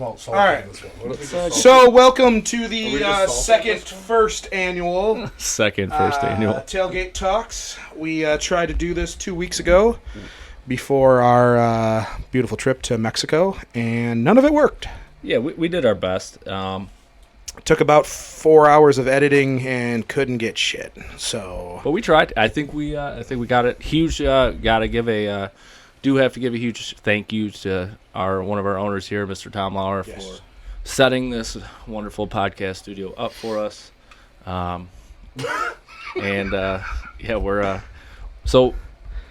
All right. So welcome to the second first annual Tailgate Talks. We tried to do this 2 weeks ago before our beautiful trip to Mexico, and none of it worked. Yeah, we did our best. Took about 4 hours of editing and couldn't get shit. But we tried. I think we got it. Huge. Have to give a huge thank you to one of our owners here, Mr. Tom Lauer, for setting this wonderful podcast studio up for us. So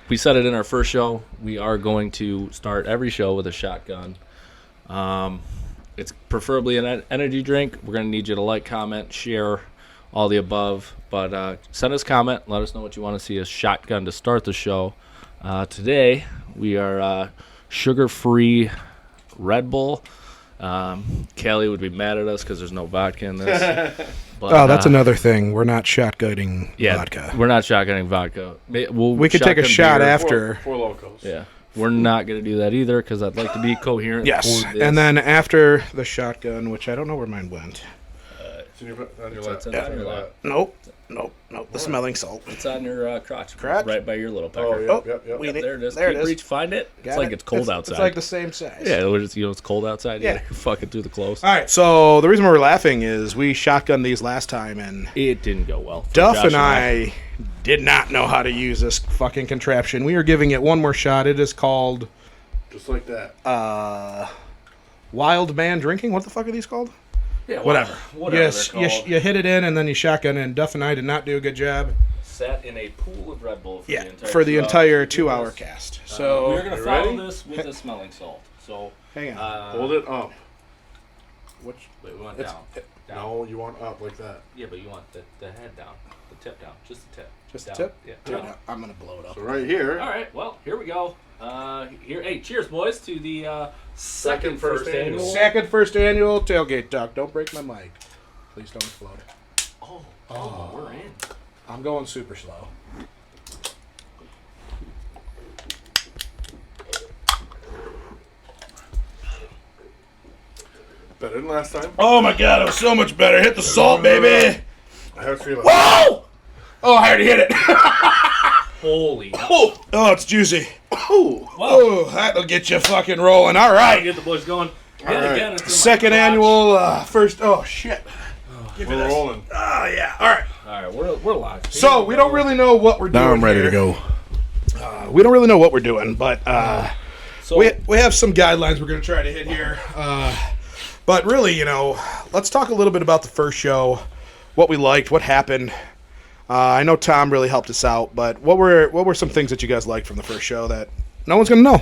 we said it in our first show. We are going to start every show with a shotgun. It's preferably an energy drink. We're going to need you to like, comment, share, all the above. But send us a comment. Let us know what you want to see as shotgun to start the show. Today, we are sugar-free Red Bull. Callie would be mad at us because there's no vodka in this. But, that's another thing. We're not shotgunning vodka. We're not shotgunning vodka. We could take a shot after. Four Locos. Yeah. We're not going to do that either because I'd like to be coherent. Yes, and then after the shotgun, which I don't know where mine went. It's on your lap. Nope. The smelling salt. It's on your crotch. Crotch? Right by your little pecker. Oh, yep. There it is. There it is. Reach, find it. It's like it's cold outside. It's like the same size. Yeah, it's cold outside. Yeah. You're fucking through the clothes. All right, so the reason we're laughing is we shotgunned these last time, and it didn't go well. Duff and I did not know how to use this fucking contraption. We are giving it one more shot. It is called... Just like that. Wild Man Drinking? What the fuck are these called? Yeah, whatever. Yes, you hit it in, and then you shotgun in. Duff and I did not do a good job. Sat in a pool of Red Bull for the entire 2-hour cast. So we're going to follow this with a smelling salt. So hang on. Hold it up. Wait, we want down. No, you want up like that. Yeah, but you want the head down, the tip down, just the tip. Just down. the tip? Yeah. Dude, I'm going to blow it up. So right here. All right, well, here we go. Hey, cheers, boys, to the Second first annual Tailgate Talk. Don't break my mic. Please don't explode. Oh, we're in. I'm going super slow. Better than last time. Oh my god, it was so much better. Hit the salt, baby. I have to feel it. Whoa! Oh, I already hit it. Holy. Oh, it's juicy. Oh, that'll get you fucking rolling. All right. Get the boys going. Again, Second annual, first. Oh, shit. We're rolling. Oh, yeah. All right. All right, we're live. So, we don't really know what we're doing. Now I'm ready here. to go. We don't really know what we're doing, but So we have some guidelines we're going to try to hit here. But really, let's talk a little bit about the first show, what we liked, what happened. I know Tom really helped us out, but what were some things that you guys liked from the first show that no one's going to know?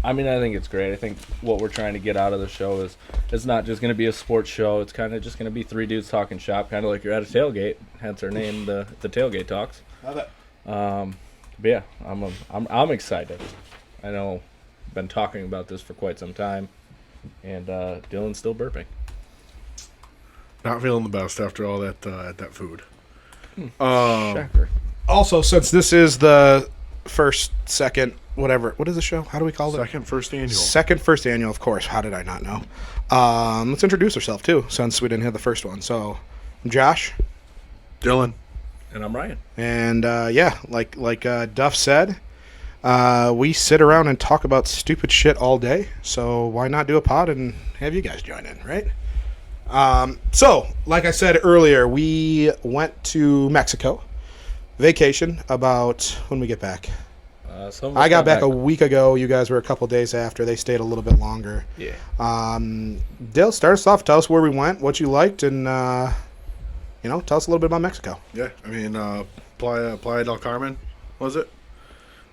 I mean, I think it's great. I think what we're trying to get out of the show is it's not just going to be a sports show. It's kind of just going to be three dudes talking shop, kind of like you're at a tailgate. Hence our name, the Tailgate Talks. Love it. But yeah, I'm excited. I know I've been talking about this for quite some time, and Dylan's still burping. Not feeling the best after all that food. Shocker. Also, since this is the second, whatever, what is the show? How do we call it? Second first annual, of course. How did I not know? Let's introduce ourselves, too, since we didn't have the first one. So, I'm Josh. Dylan. And I'm Ryan. And, like Duff said, we sit around and talk about stupid shit all day. So, why not do a pod and have you guys join in, right? So, like I said earlier, we went to Mexico. Vacation about when we get back. I got back a week ago. You guys were a couple days after. They stayed a little bit longer. Yeah. Dale, start us off. Tell us where we went, what you liked, and tell us a little bit about Mexico. Yeah, I mean, Playa del Carmen, was it?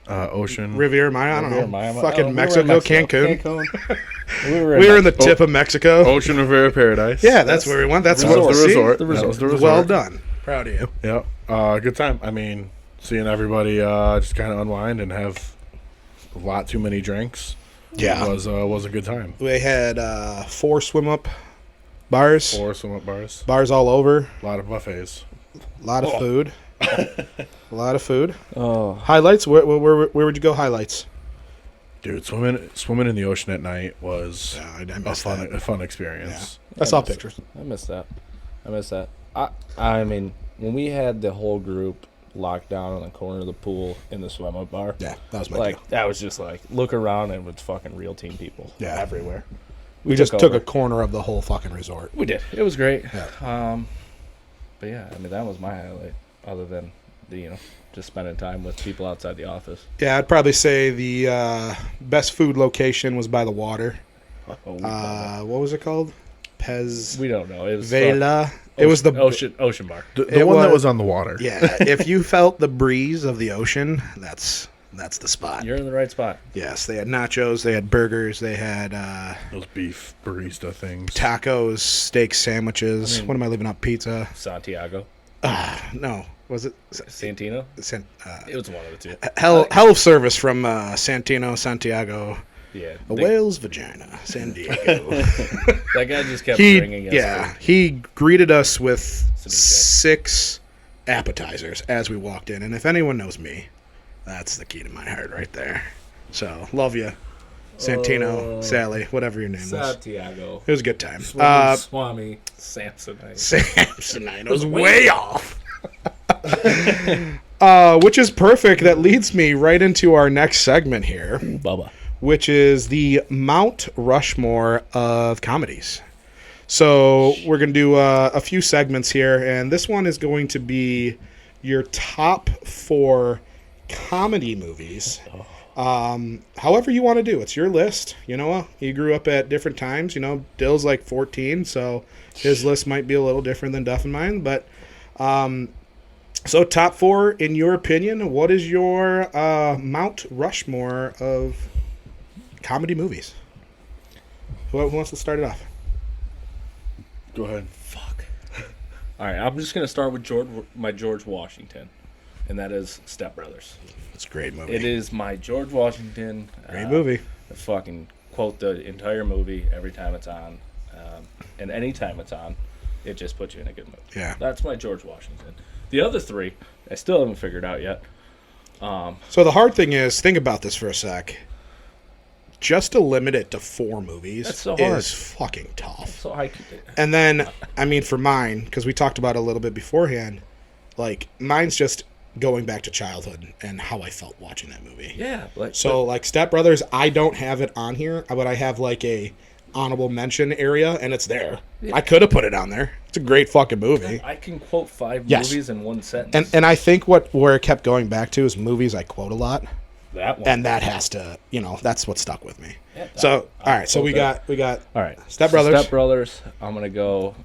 Ocean. Riviera Maya, I don't know. Maya. Fucking Mexico, Cancun. We were in the tip of Mexico. Ocean Riviera Paradise. Yeah, that's where we went. That's That was the resort. The resort. That was the resort. Well done. Proud of you. Yeah. Good time. I mean, seeing everybody just kind of unwind and have a lot too many drinks. Yeah. Was a good time. We had 4 swim-up bars. 4 swim-up bars. Bars all over. A lot of buffets. A lot of food. A lot of food. Oh. Highlights? Where would you go highlights? Dude, swimming in the ocean at night was I a missed that. fun experience. I saw pictures. I miss that. I mean, when we had the whole group locked down in the corner of the pool in the swim up bar, Yeah, that was my like deal. that was just like look around and it's fucking real team people Yeah. everywhere. We just took a over. corner of the whole fucking resort. We did. It was great. Yeah. But yeah, I mean that was my highlight. Other than the just spending time with people outside the office. Yeah, I'd probably say the best food location was by the water. What was it called? Pez we don't know. It was Vela. It was the ocean bar. The It one that was- was on the water. Yeah, if you felt the breeze of the ocean, that's the spot. You're in the right spot. Yes, they had nachos, they had burgers, they had Those beef barista things. tacos, steak sandwiches. I mean- what am I leaving out? Pizza? Santiago, No, was it? Santino. San, It was one of the two. hell of service from Santino, Santiago, Yeah, a whale's vagina, San Diego. that guy just kept bringing us. He greeted us with Some 6 appetizers as we walked in, and if anyone knows me, that's the key to my heart right there. So love you, Santino, Sally, whatever your name was. Santiago. It was a good time. Swami Samsonite. Samsonite was way off. Which is perfect. That leads me right into our next segment here, Bubba. which is the Mount Rushmore of comedies. So we're going to do a few segments here, and this one is going to be your top 4 comedy movies. However you want to do. It's your list. You grew up at different times. Dill's like 14, so his list might be a little different than Duff and mine. But so top 4, in your opinion, what is your Mount Rushmore of comedy movies? Who wants to start it off? Go ahead. Fuck. All right, I'm just gonna start with George Washington, and that is Step Brothers. It's a great movie. It is my George Washington. Great movie. I fucking quote the entire movie every time it's on, and any time it's on, it just puts you in a good mood. Yeah. That's my George Washington. The other 3, I still haven't figured out yet. So the hard thing is, think about this for a sec. Just to limit it to 4 movies That's so hard. is fucking tough. So I, And then, I mean, for mine, because we talked about it a little bit beforehand, like, mine's just going back to childhood and how I felt watching that movie. yeah. So, like, Step Brothers, I don't have it on here, but I have, like, a honorable mention area, and it's there. Yeah. I could have put it on there. It's a great fucking movie. I can quote 5 Yes. movies in one sentence. And I think where it kept going back to is movies I quote a lot. that one. And that has to, that's what stuck with me. Yeah, So, all right. So quote we that. got All right. Step Brothers. Step Brothers. I'm gonna go.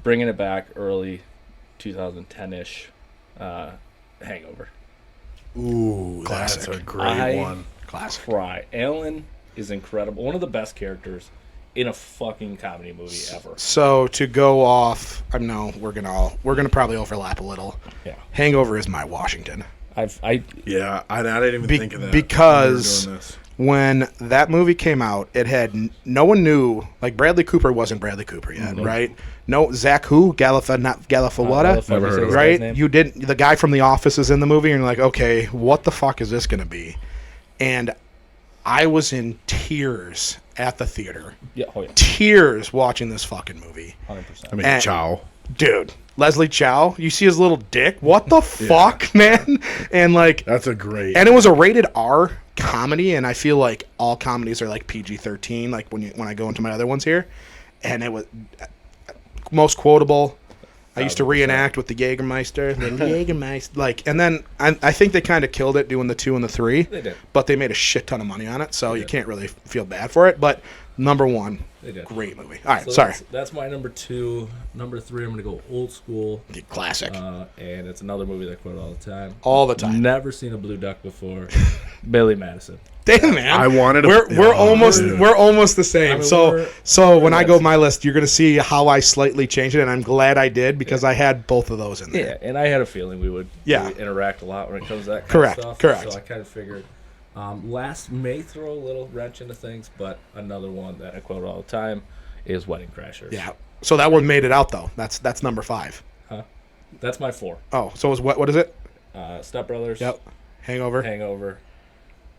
Bringing it back early, 2010-ish. Hangover. Ooh, That's classic. a great one. Classic. Cry. Alan is incredible. One of the best characters in a fucking comedy movie ever. So to go off, I know we're gonna probably overlap a little. Yeah. Hangover is my Washington. Yeah, I didn't even think of that. Because when we were doing this. when that movie came out, it had no one knew, like, Bradley Cooper wasn't Bradley Cooper yet, right? No, Zach who? not Galifianakis, Never heard of it. right? You didn't. The guy from The Office is in the movie, and you're like, okay, what the fuck is this gonna be? And I was in tears at the theater. Yeah. Oh yeah. Tears watching this fucking movie. 100%. I mean, And- Chow. Dude, Leslie Chow, you see his little dick? What the fuck, man? And like, That's a great. and it was a rated R comedy, and I feel like all comedies are like PG-13. Like when I go into my other ones here, and it was most quotable. I used to 1,000%. reenact with the Jägermeister, and then I think they kind of killed it doing the 2 and the 3. They did. But they made a shit ton of money on it, so you can't really feel bad for it. But number 1, They did. great movie. All right, So sorry, That's my number 2. Number 3, I'm gonna go old school. classic, And it's another movie that I quote all the time. all the time. Never seen a blue duck before. Billy Madison. Damn, man. I wanted to. We're almost dude. we're almost the same. I mean, so we're when I go that's- my list, you're gonna see how I slightly changed it, and I'm glad I did because I had both of those in there. Yeah, and I had a feeling we would Yeah. interact a lot when it comes to that kind Correct, of stuff. correct. So I kind of figured last may throw a little wrench into things, but another one that I quote all the time is Wedding Crashers. Yeah. So that one made it out though. That's number 5. That's my 4. Oh, so it was what is it? Step Brothers. Yep. Hangover. Hangover.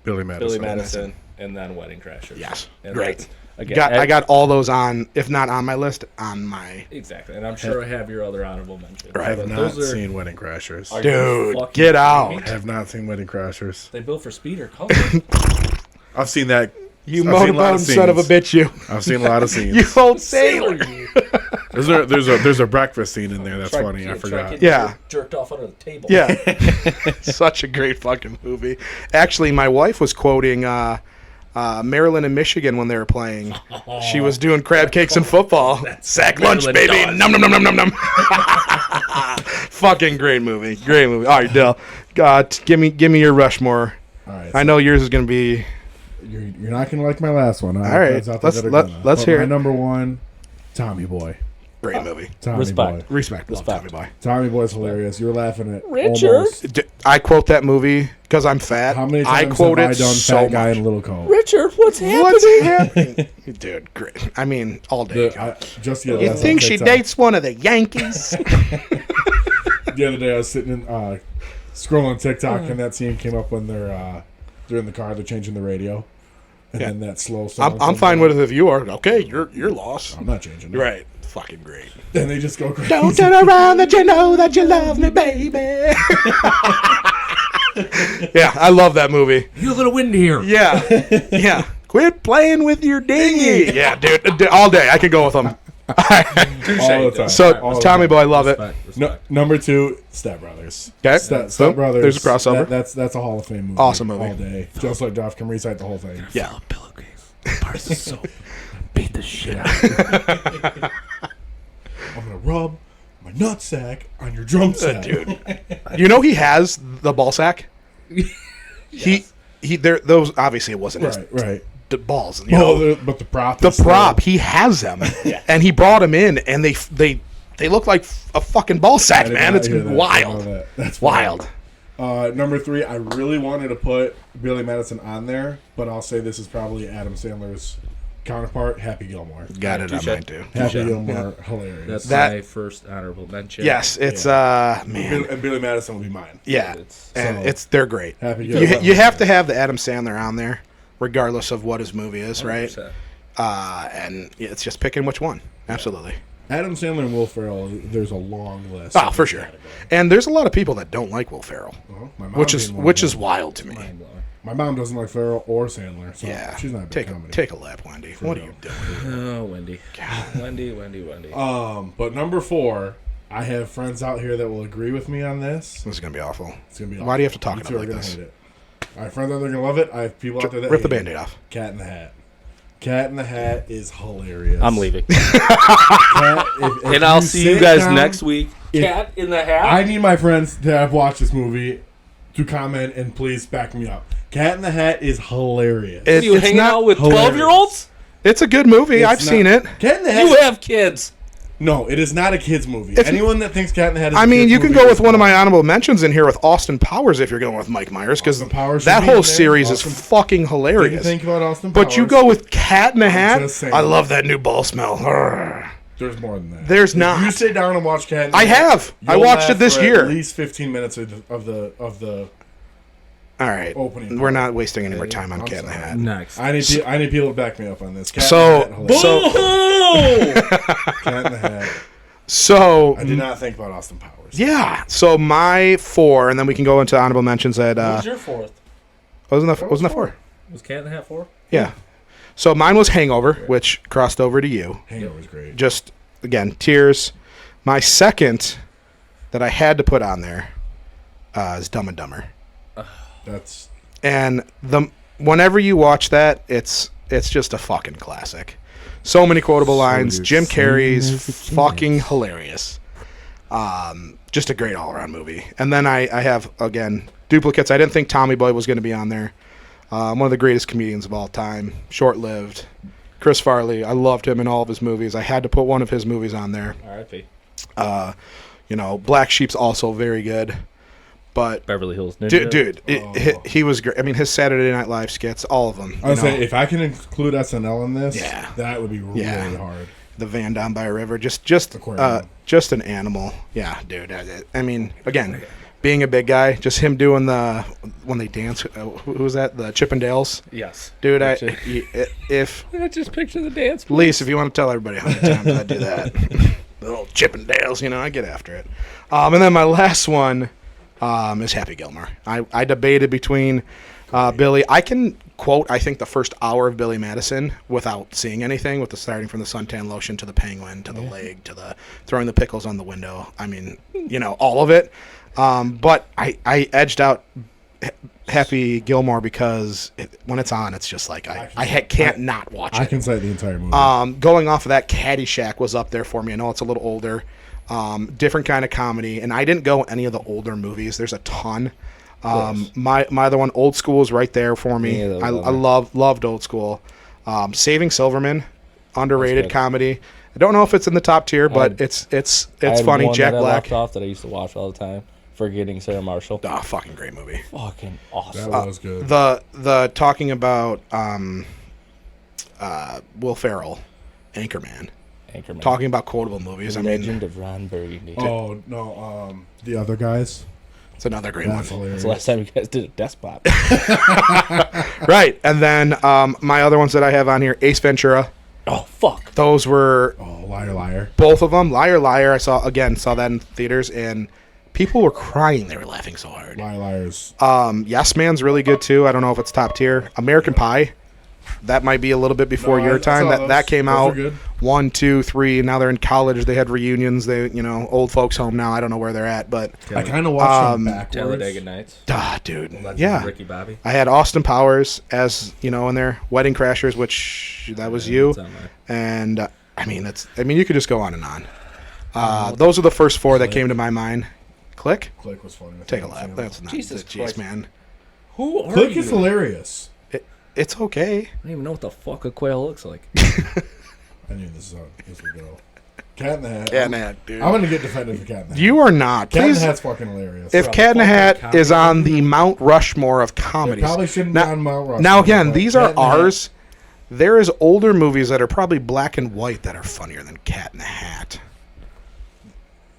Billy Madison. Billy Madison, and then Wedding Crashers. Yes. And Great. that's- Again, I got all those on, if not on my list, on my... exactly, and I'm sure I have your other honorable mentions. Right. I have But not those are, seen Wedding Crashers. are you Dude, fucking get kidding out. me? I have not seen Wedding Crashers. They built for speed or color. I've seen that. You I've seen a lot motorboat of son of a scenes. bitch, you. I've seen a lot of scenes. You old sailor. There's a breakfast scene in there that's Try- funny. I try forgot. getting Yeah. jerked off under the table. Yeah. Such a great fucking movie. Actually, my wife was quoting Maryland and Michigan when they were playing. She was doing crab cakes and football. Sack lunch, Maryland baby. does. Num num num num num num. Fucking great movie. Great movie. All right, Dell. God, give me your Rushmore. All right. I know yours is gonna be. You're not gonna like my last one. All right, let's hear my it. number one, Tommy Boy. Great movie. Tommy Respect. Boy. Respect. Love Respect. Tommy Boy. Tommy Boy's hilarious. You're laughing at Richard. almost. I quote that movie because I'm fat. How many I times quote have I it done so Fat Guy much. in a Little Coat? Richard, what's happening? What's happening? Dude, great. I mean, all day. Just the You other think day, she TikTok. dates one of the Yankees? The other day I was sitting in scrolling TikTok and that scene came up when they're in the car, they're changing the radio, and then that slow song. I'm comes fine on. with it if you are. Okay, you're lost. I'm not changing it. Right. Fucking great. Then they just go crazy. Don't turn around that you know that you love me, baby. Yeah, I love that movie. You're a little windy here. Yeah. Yeah. Quit playing with your dinghy. Yeah, dude. All day. I could go with them. All the time. So, All the Tommy time. Boy, love it. No, number two, Step Brothers. Okay. Step Brothers. There's a crossover. That's a Hall of Fame movie. Awesome movie. All day. Just like Duff can recite the whole thing. Yeah. Pillowcase. Bars of soap. Beat the shit out. I'm gonna rub my nutsack on your drum set, Dude. You know he has the ball sack? Yes. He there those obviously it wasn't his Right. the balls, you know. But the prop. The is still- prop, he has them. And he brought them in and they look like a fucking ball I sack, did man. not It's hear that. I know wild. that. That's Wild. Number three, I really wanted to put Billy Madison on there, but I'll say this is probably Adam Sandler's counterpart, Happy Gilmore. Got it on Touche. mine too. Happy Touche. Gilmore, hilarious. That's That- my first honorable mention. Yes, it's and man. Billy Madison will be mine. Yeah. It's- And So- they're great. Happy You, Gilmore. you have to have the Adam Sandler on there, regardless of what his movie is, right? 100%. And it's just picking which one. Absolutely. Adam Sandler and Will Ferrell, there's a long list. Oh, for sure. And there's a lot of people that don't like Will Ferrell, Well, my mom which is being one of them. wild to me. Mind blowing. My mom doesn't like Ferrell or Sandler, so Yeah. she's not a big comedy. Take a lap, Wendy. What are you doing? Oh, Wendy. Wendy. But number four, I have friends out here that will agree with me on this. This is gonna be awful. It's gonna be. Why do you have to talk You about two it are like gonna this? hate it. I have friends out there gonna love it. I have people out there that Rip the hate it. Band-Aid off. Cat in the Hat. Cat in the Hat is hilarious. I'm leaving. Cat, if And I'll see you sit guys down- next week. if- Cat in the Hat. I need my friends that have watched this movie to comment and please back me up. Cat in the Hat is hilarious. It- you it's hanging not out with hilarious. 12-year-olds? It's a good movie. It's I've not- seen it. Cat in the Hat. You have kids. No, it is not a kids movie. If- Anyone that thinks Cat in the Hat is I a mean, kids you can movie go is with one of my wrong. honorable mentions in here with Austin Powers if you're going with Mike Myers, because Austin Powers that should be whole in there. series Austin- is fucking Didn't hilarious. think about Austin But you Powers. go with Cat in the Hat. just saying. I love that new ball smell. Urgh. There's more than that. There's If not. You sit down and watch Cat in the I Hat, have. I you'll watched laugh it this for year. At least 15 minutes of the. All right, Opening. we're not wasting any more time on I'm Cat in the sorry. Hat. Next. I need people to back me up on this. Cat So- in the Hat, so- hilarious. Boo-hoo! Cat in the Hat. So I did not think about Austin Powers. yeah, so my four, and then we can go into honorable mentions. That What was your fourth? wasn't that four? Was Cat in the Hat 4? Yeah. So mine was Hangover, which crossed over to you. Hangover's great. Just again, tears. My second that I had to put on there is Dumb and Dumber. That's And whenever you watch that, it's just a fucking classic. So many quotable lines. you're Jim saying Carrey's there's a fucking hilarious. Just a great all around movie. And then I have again duplicates. I didn't think Tommy Boy was going to be on there. One of the greatest comedians of all time. Short lived. Chris Farley. I loved him in all of his movies. I had to put one of his movies on there. R.I.P. Black Sheep's also very good. But Beverly Hills Ninja. dude, he was great. I mean, his Saturday Night Live skits, all of them. I would say if I can include SNL in this, Yeah. that would be really hard. The Van Down by a River, just Aquarium. just an animal. Yeah, dude. I mean, again, being a big guy, just him doing when they dance. Who was that? The Chippendales. Yes, Dude, if I just picture the dance. Lise, if you want to tell everybody how many times I do that, the little Chippendales, I get after it. And then my last one is Happy Gilmore. I debated between Billy. I can quote, I think, the first hour of Billy Madison without seeing anything, with the starting from the suntan lotion to the penguin to the leg to the throwing the pickles on the window. I mean, all of it. But I edged out Happy Gilmore because when it's on, it's just like I can't not watch it. I can cite the entire movie. Going off of that, Caddyshack was up there for me. I know it's a little older, different kind of comedy, and I didn't go any of the older movies. There's a ton. My other one, Old School, is right there for me. I loved Old School. Saving Silverman, underrated comedy. I don't know if it's in the top tier, but it's funny. One Jack that I Black. left off that I used to watch all the time. Forgetting Sarah Marshall. Oh, fucking great movie. Fucking awesome. That was good. The talking about Will Ferrell, Anchorman. Talking about quotable movies. The Legend of Ron Burgundy. Oh no, the other guys. It's another great That's one. hilarious. That's the last time you guys did a despot. Right, and then my other ones that I have on here, Ace Ventura. Oh fuck. Those were Liar Liar. both of them. Liar Liar. I saw that in theaters, and people were crying. They were laughing so hard. Liar Liars. Yes Man's really good too. I don't know if it's top tier. American Pie. That might be a little bit before your time. That came those out are good. 1, 2, 3. Now they're in college. They had reunions. They, old folks home now. I don't know where they're at, but I kind of watched them backwards. Talladega Nights. dude, Legend yeah. of Ricky Bobby. I had Austin Powers as in there. Wedding Crashers, which that was you, that's on there. and you could just go on and on. Those are the first 4 that came to my mind. Click. Click was funny. Take a lap. That's not Jesus jeez, Christ. man. Who are Click you? is hilarious. It's okay. I don't even know what the fuck a quail looks like. I knew this would go. Cat in the Hat. Cat in the Hat, dude. I'm gonna get defended for Cat in the Hat. You are not. Cat in the Please. Hat's fucking hilarious. If Cat in the Hat is on the Mount Rushmore of comedies, probably shouldn't be on Mount Rushmore. now again, but these Cat are in the Hat- ours. There is older movies that are probably black and white that are funnier than Cat in the Hat.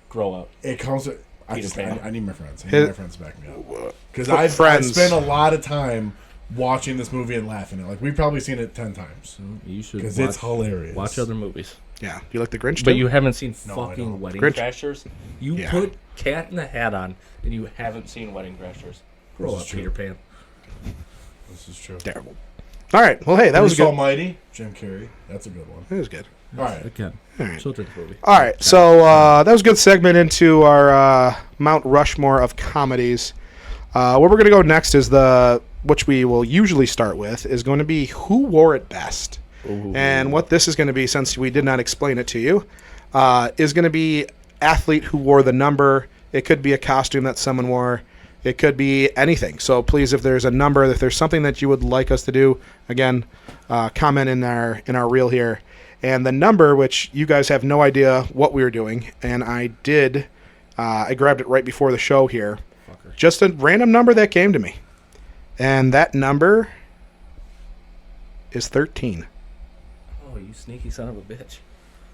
Grow up. It comes. I Peter Pan. need my friends. I need my friends to back me up. Because I've Friends. spent a lot of time watching this movie and laughing at it. Like, we've probably seen it 10 times. You should. Because it's hilarious. Watch other movies. Yeah. Do you like the Grinch? But too? you haven't seen No, I fucking don't. Wedding Grinch. Crashers? You Yeah. put Cat in the Hat on, and you haven't seen Wedding Crashers. Grow This up, is true. Peter Pan. This is true. Terrible. All right. Well, hey, that was Bruce good. Almighty, Jim Carrey. That's a good one. It was good. All right. Again, right. children's movie. All right. So that was a good segment into our Mount Rushmore of comedies. Where we're going to go next is which we will usually start with, is going to be Who Wore It Best. Ooh. And what this is going to be, since we did not explain it to you, is going to be athlete who wore the number. It could be a costume that someone wore. It could be anything. So please, if there's a number, if there's something that you would like us to do, again, comment in our reel here. And the number, which you guys have no idea what we were doing, and I grabbed it right before the show here. Fucker. Just a random number that came to me. And that number is 13. Oh, you sneaky son of a bitch.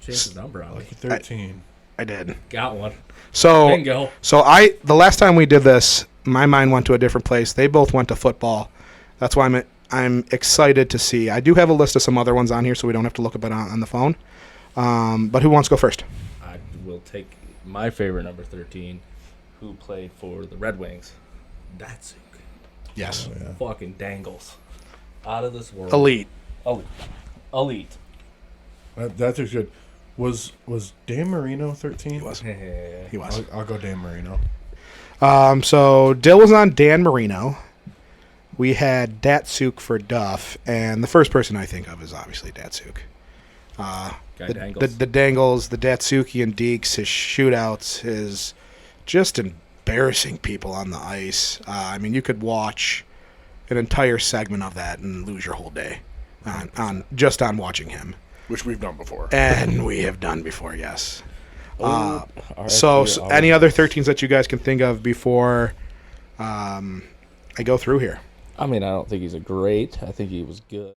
Change the number on me. 13. I did. Got one. So Bingo. the last time we did this, my mind went to a different place. They both went to football. That's why I'm excited to see. I do have a list of some other ones on here, so we don't have to look up it on the phone. But who wants to go first? I will take my favorite number 13, who played for the Red Wings. Datsuk. Yes. Oh, yeah. Fucking dangles. Out of this world. Elite. Elite. That's good. Was Dan Marino 13? He was. He was. I'll go Dan Marino. So Dill was on Dan Marino. We had Datsuk for Duff, and the first person I think of is obviously Datsuk. Guy The dangles. Dangles, the Datsuki and Deeks, his shootouts, his just embarrassing people on the ice. You could watch an entire segment of that and lose your whole day on watching him. Which we've done before. And we have done before, yes. RIP, So any other 13s that you guys can think of before I go through here? I mean, I don't think he's a great. I think he was good.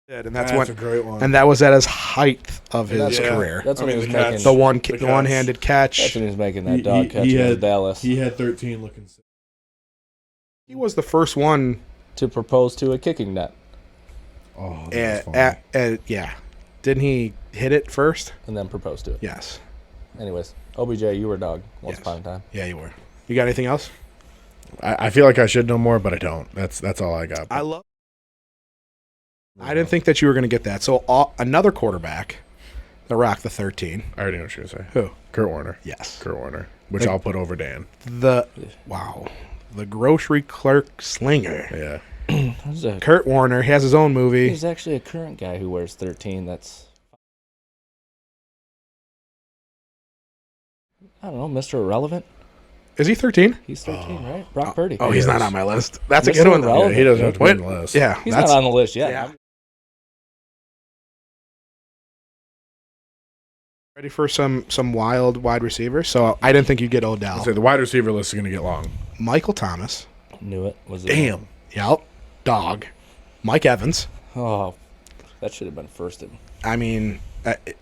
And That's a great one. And that was at his height of his Yeah. career. That's when I he mean, was the making catch. The catch. one-handed catch. That's when he was making He- that dog he catch had- against Dallas He had 13 looking. He was the first one. to propose to a kicking net Oh, that's funny. Yeah. Didn't he hit it first? and then propose to it. Yes. Anyways, OBJ, you were a dog once Yes. upon a time. Yeah, you were. You got anything else? I feel like I should know more, but I don't. That's all I got. I didn't think that you were going to get that. So another quarterback, the Rock, the 13. I already know what you're going to say. Who? Kurt Warner. Yes. Kurt Warner, which I'll put over Dan. The grocery clerk slinger. Yeah. Kurt Warner has his own movie. There's actually a current guy who wears 13. That's, I don't know, Mr. Irrelevant. Is he 13? He's 13, right? Brock Purdy. Oh, he's Yes. not on my list. That's a Mr. good one, though. Irrelevant. Yeah, he doesn't have to be on Wait, the list. Yeah, He's not on the list yet. Yeah. Ready for some wild wide receivers? So I didn't think you'd get Odell. I'll say the wide receiver list is going to get long. Michael Thomas. Knew it. Was it? Damn. Yep. Dog. Mike Evans. Oh, that should have been first. I mean,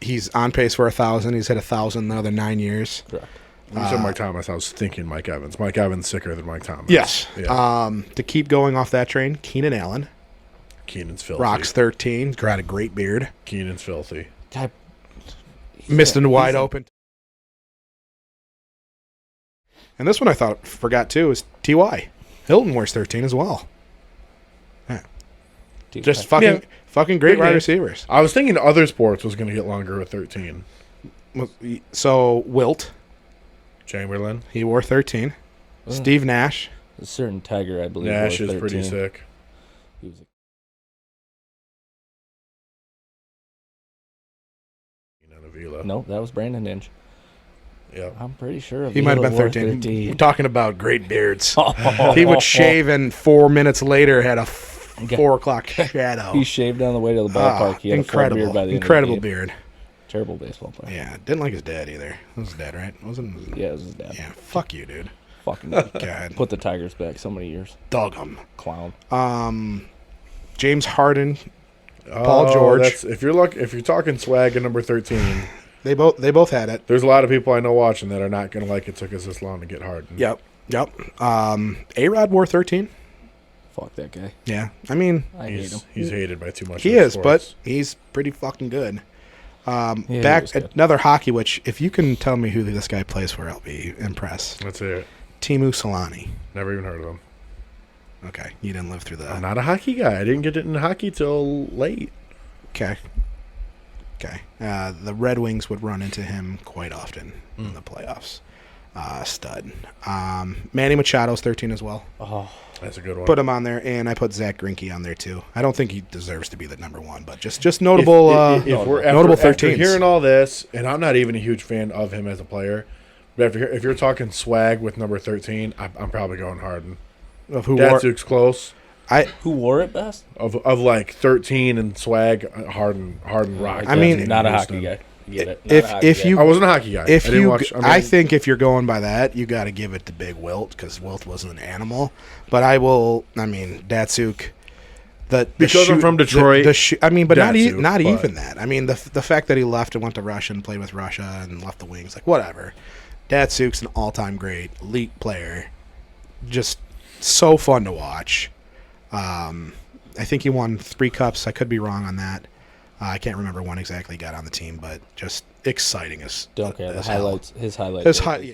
he's on pace for 1,000. He's hit 1,000 in the other 9 years. Correct. When you said Mike Thomas, I was thinking Mike Evans. Mike Evans sicker than Mike Thomas. Yes. Yeah. To keep going off that train, Keenan Allen. Keenan's filthy. Rock's 13. Got a great beard. Keenan's filthy. God, Missed and wide open. And this one I forgot too is T.Y. Hilton wears 13 as well. dude, Just I- fucking great Yeah. wide receivers. I was thinking other sports was going to get longer with 13. So Wilt, Chamberlain. he wore 13. Steve Nash. a certain Tiger, I believe. Nash wore is pretty 13. sick. He was a- Avila. No, that was Brandon Inge. Yeah. I'm pretty sure He might have been Avila wore 13. We're talking about great beards. Oh. He would shave and 4 minutes later had a 4 o'clock shadow. He shaved on the way to the ballpark. He had incredible. a full beard by the Incredible end of the game. beard. Terrible baseball player. Yeah, didn't like his dad either. It was his dad, right? Wasn't Yeah, it was his dad. Yeah, fuck you, dude. Fucking God. put the Tigers back so many years. Dog him. Clown. James Harden, Paul George. If you're talking swag at number 13, They both had it. there's a lot of people I know watching that are not going to like it took us this long to get Harden. Yep. A-Rod wore 13. Fuck that guy. Yeah. I mean, I hate him. He's hated by too much. he of is, sports. but he's pretty fucking good. Yeah, he was Back good. another hockey, which if you can tell me who this guy plays for, I'll be impressed. Let's hear it. Timu Solani. Never even heard of him. Okay, you didn't live through I'm the. not a hockey guy. I didn't get into hockey till late. Okay. The Red Wings would run into him quite often in the playoffs. Stud. Manny Machado's 13 as well. Oh, That's a good one. Put him on there, and I put Zach Greinke on there too. I don't think he deserves to be the number one, but just notable. If we're notable after 13s. hearing all this, and I'm not even a huge fan of him as a player, but if you're talking swag with number 13, I'm probably going Harden. Of who wore, Datsuk's close. who wore it best? Of like 13 and swag, Harden rock. I mean, not a Houston. hockey guy. Get it. if you I wasn't a hockey guy. If I didn't you, watch. I think if you're going by that, you got to give it to Big Wilt because Wilt wasn't an animal. But I will. I mean, Datsuk. Because I'm from Detroit, I mean, but Datsuk, not but- even that. I mean, the fact that he left and went to Russia and played with Russia and left the Wings, like whatever. Datsuk's an all-time great elite player. Just so fun to watch. I think he won 3 cups. I could be wrong on that. I can't remember when exactly he got on the team, but just exciting as Don't care. The as hell. highlights. His highlights. His high, yeah.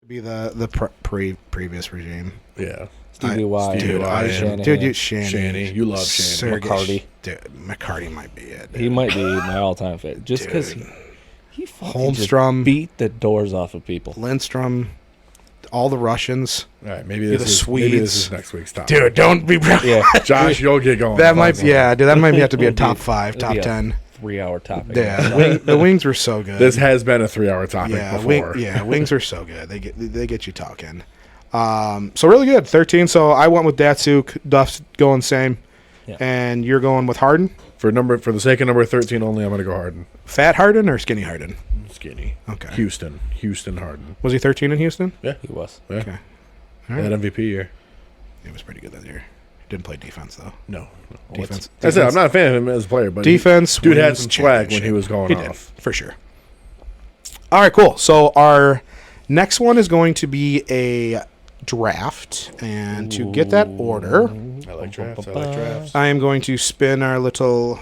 Be the previous regime. yeah. Stevie Y. Dude, Shanahan. dude, Shanny. Shanny, you love Shanny. McCarty. Dude, McCarty might be it. He might be my all-time favorite, just because Dude. he fucking just Holmstrom, beat the doors off of people. Lindstrom, all the Russians. All right, maybe You're this the is Swedes. next week's top. Dude, don't be. Yeah, Josh, you'll get going. That might, yeah, dude, that might have to be a It'd top be- 5, it'd top be a 10. 3-hour topic. Yeah, the Wings were so good. This has been a 3-hour topic before. Wings are so good. They get you talking. So really good. 13. So I went with Datsuk. Duff's going same. Yeah. And you're going with Harden? For the sake of number 13 only, I'm going to go Harden. Fat Harden or skinny Harden? skinny. Okay. Houston Harden. Was he 13 in Houston? Yeah, He was. Okay. yeah. All right. That MVP year. He was pretty good that year. Didn't play defense though. No. Defense. I said I'm not a fan of him as a player, but Defense. dude had wins some swag when he championship. was going He off. did, for sure. All right, cool. So our next one is going to be a draft, and to get that order, I like drafts. I am going to spin our little.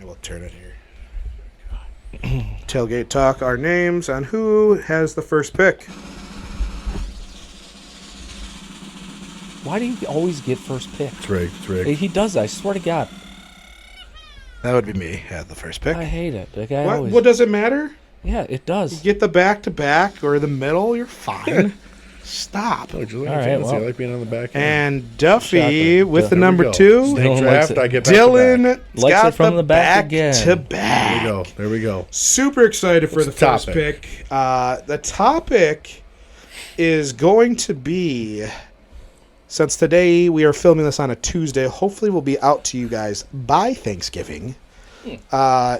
I will turn it here. Tailgate Talk. Our names on who has the first pick. Why do you always get first pick? It's rigged. He does. I swear to God. That would be me. Had the first pick. I hate it. Like, I What? always, What does it matter? yeah, it does. Get the back to back or the middle. You're fine. Stop. Oh, Julian, All right, fantasy. well. I like being on the back end. And Duffy Shocker. with the Here we number go. 2. Snake Dylan draft. likes it. I get back Dylan to back. Likes got it from the back again. to back. There we go. Super excited for What's the the first topic? pick. The topic is going to be, since today we are filming this on a Tuesday, hopefully will be out to you guys by Thanksgiving,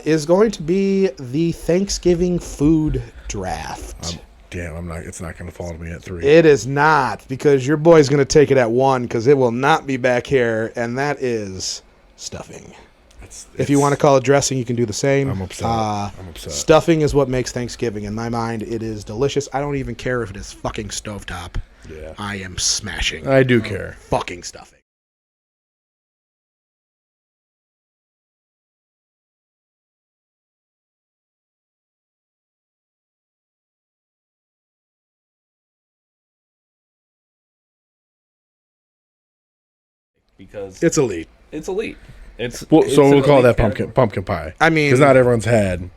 is going to be the Thanksgiving food draft. Damn, I'm not. It's not going to fall to me at 3. It is not, because your boy's going to take it at 1, because it will not be back here, and that is stuffing. If you want to call it dressing, you can do the same. I'm upset. Stuffing is what makes Thanksgiving. In my mind, it is delicious. I don't even care if it is fucking stovetop. Yeah, I am smashing I do care. fucking stuffing. Because It's elite. it's elite. It's Well, it's so an we'll call elite that category. pumpkin pie. I mean, Because not everyone's had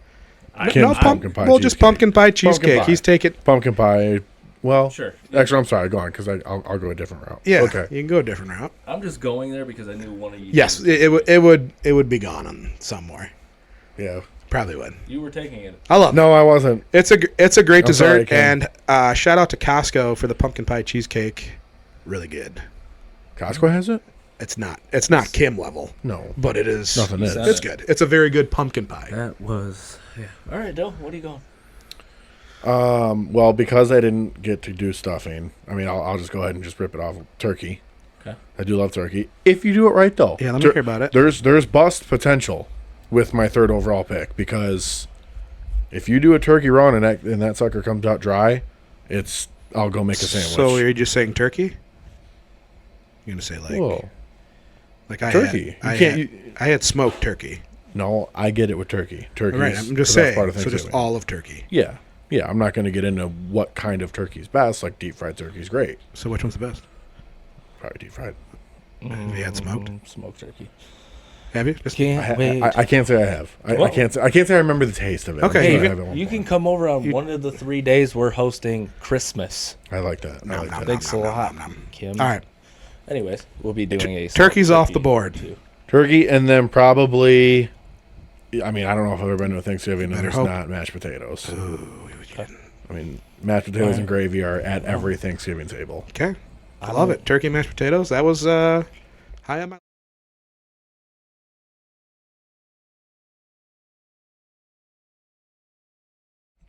Kim's pumpkin pie. well, just cheesecake. pumpkin pie cheesecake. pie. He's taking. Pumpkin pie. Well, Sure. Actually, I'm sorry. Go on, because I'll go a different route. Yeah. Okay. You can go a different route. I'm just going there because I knew one of you. Yes, guys- it would be gone on somewhere. Yeah. Probably would. You were taking it. I love it. No, I wasn't. It's a great I'm sorry, dessert, Kim. and shout out to Costco for the pumpkin pie cheesecake. Really good. Costco has it? It's not Kim level, No. but it is. Nothing is. It's good. It's a very good pumpkin pie. That was. Yeah. All right, Dill. What are you going? Well, because I didn't get to do stuffing, I mean, I'll just go ahead and just rip it off. Turkey. Okay. I do love turkey. If you do it right, though. Yeah, let me hear about it. There's bust potential with my third overall pick, because if you do a turkey run and that sucker comes out dry, I'll go make a sandwich. So you're just saying turkey? You're gonna say Whoa. like Turkey. I had smoked turkey. No, I get it with turkey. Turkey. Right, I'm just saying. So just all of turkey. Yeah. Yeah, I'm not going to get into what kind of turkey is best. Like deep fried turkey is great. So which one's the best? Probably deep fried. Have you had smoked? Smoked turkey. Have you? Just, Can't wait. I can't say I have. I Well- can't say I remember the taste of it. Okay, I'm Hey, sure I you, have at one you can point. come over on one of the 3 days we're hosting Christmas. I like that. I like that. Thanks a lot, nom, nom. Kim. all right. Anyways, we'll be doing a Turkey's smoked off the turkey board. too. Turkey, and then probably. I mean, I don't know if I've ever been to a Thanksgiving and Better there's hope. not mashed potatoes. Ooh, I mean, mashed potatoes and gravy are at every Thanksgiving table. okay. I love it. Turkey mashed potatoes. That was high on my.